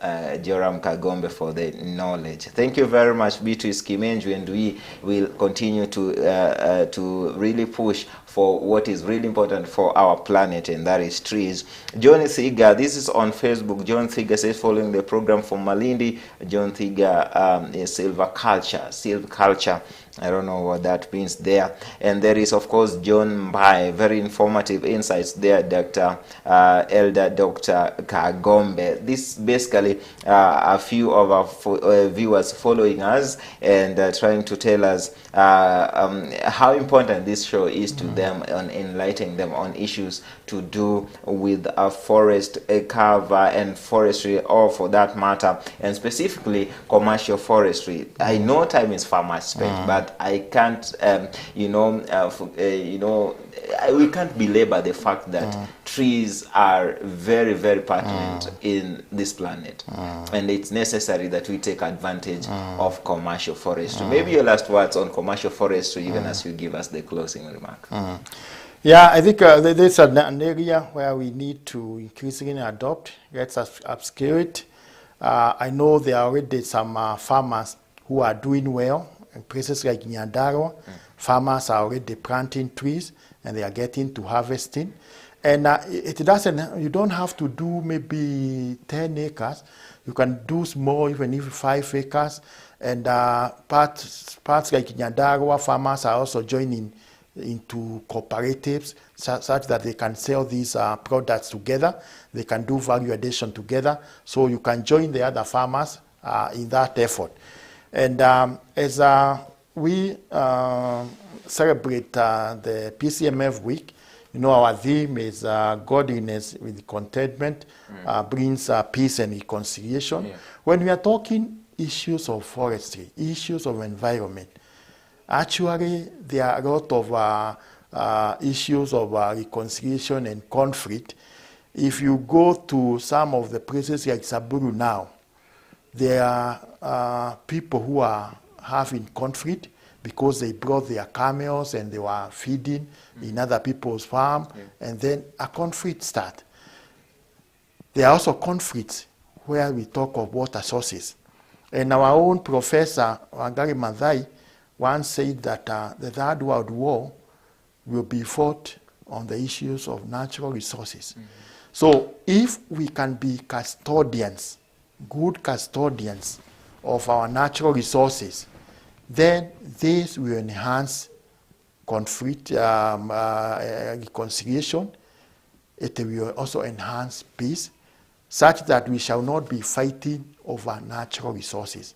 Kagombe for the knowledge. Thank you very much, Beatrice Kimenju, and we will continue to really push for what is really important for our planet, and that is trees. John Thiga, this is on Facebook. John Thiga says, following the program from Malindi. John Thiga is silviculture. I don't know what that means there. And there is, of course, John Mbai, very informative insights there, Elder Dr. Kagombe. This basically a few of our viewers following us and trying to tell us how important this show is to them and enlightening them on issues to do with a forest cover and forestry, or for that matter, and specifically commercial forestry. I know time is far much spent, but I can't, we can't belabor the fact that trees are very, very pertinent in this planet, and it's necessary that we take advantage of commercial forestry. Maybe your last words on commercial forestry, even as you give us the closing remark. Yeah, I think there's an area where we need to increasingly adopt. Let's upscale it. I know there are already some farmers who are doing well. In places like Nyandarua, farmers are already planting trees and they are getting to harvesting. And it doesn't, you don't have to do maybe 10 acres. You can do small, even 5 acres. And parts like Nyandarua, farmers are also joining into cooperatives such that they can sell these products together. They can do value addition together. So you can join the other farmers in that effort. And as we celebrate the PCMF week, our theme is godliness with contentment brings peace and reconciliation. Yeah. When we are talking issues of forestry, issues of environment, actually there are a lot of issues of reconciliation and conflict. If you go to some of the places like Saburu now, there are people who are having conflict because they brought their camels and they were feeding in other people's farm, and then a conflict starts. There are also conflicts where we talk of water sources. And our own professor, Wangari Maathai, once said that the Third World War will be fought on the issues of natural resources. So if we can be custodians, good custodians of our natural resources, then this will enhance conflict, reconciliation. It will also enhance peace, such that we shall not be fighting over natural resources.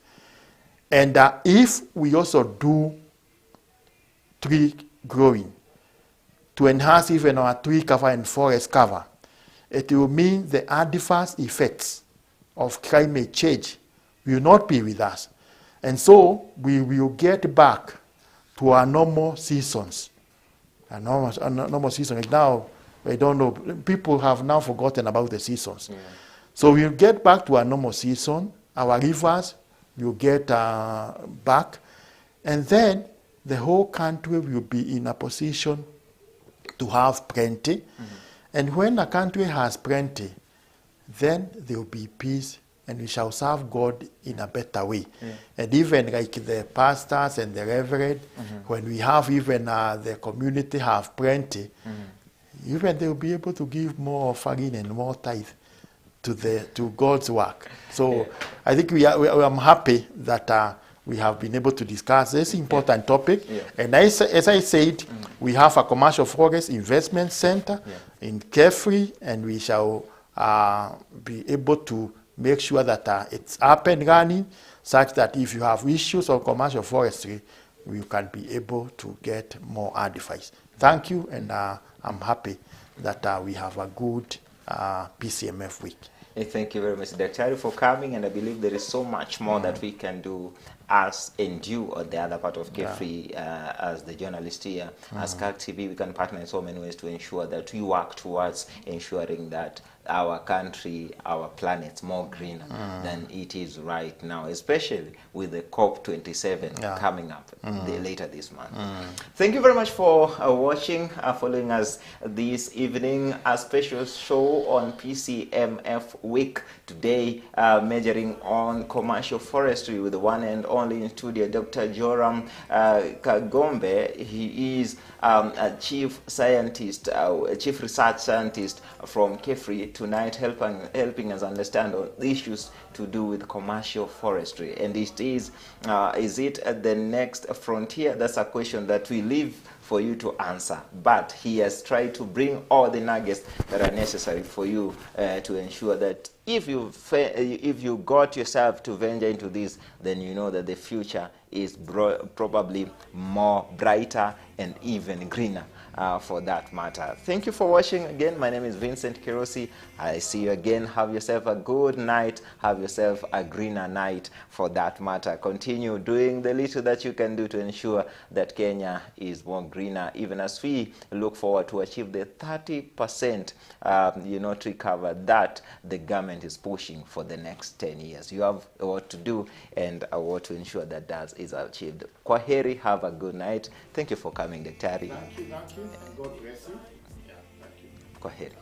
And if we also do tree growing to enhance even our tree cover and forest cover, it will mean the adverse effects of climate change will not be with us. And so we will get back to our normal seasons. A normal season. Like now, I don't know, people have now forgotten about the seasons. So we'll get back to our normal season, our rivers will get back, and then the whole country will be in a position to have plenty. And when a country has plenty, then there will be peace, and we shall serve God in a better way. And even like the pastors and the reverend, when we have even the community have plenty, even they will be able to give more offering and more tithe to God's work. So I think I'm happy that we have been able to discuss this important topic. And as I said, we have a commercial forest investment center in Carefree, and we shall be able to make sure that it's up and running, such that if you have issues of commercial forestry, you can be able to get more advice. Thank you, and I'm happy that we have a good PCMF week. Thank you very much, Dr. for coming, and I believe there is so much more that we can do as and you on the other part of Carefree as the journalist here. As CAC TV, we can partner in so many ways to ensure that we work towards ensuring that our country, our planet's more greener than it is right now, especially with the COP27 coming up later this month. Thank you very much for watching, following us this evening. A special show on PCMF Week today, measuring on commercial forestry with the one and only in studio, Dr. Joram Kagombe. He is a chief scientist, chief research scientist from Carefree tonight, helping us understand all the issues to do with commercial forestry. And it is it the next frontier? That's a question that we leave for you to answer. But he has tried to bring all the nuggets that are necessary for you to ensure that if you got yourself to venture into this, then you know that the future is probably more brighter and even greener for that matter. Thank you for watching again. My name is Vincent Kirosi. I see you again. Have yourself a good night. Have yourself a greener night for that matter. Continue doing the little that you can do to ensure that Kenya is more greener, even as we look forward to achieve the 30% tree cover that the government is pushing for the next 10 years. You have what to do and what to ensure that that is achieved. Kwaheri, have a good night. Thank you for coming, Daktari. Thank you. And God bless you. Yeah, thank you. Kwaheri.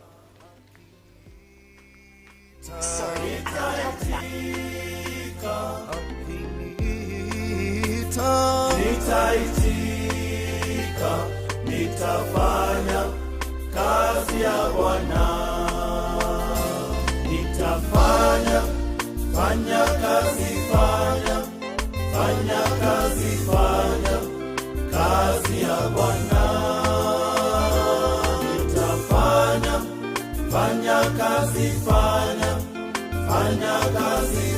Nitaitika, nitafanya kazi ya Bwana. Nitafanya, fanya kazi, fanya kazi, kazi ya Bwana. Nitafanya, fanya kazi, fanya kazi.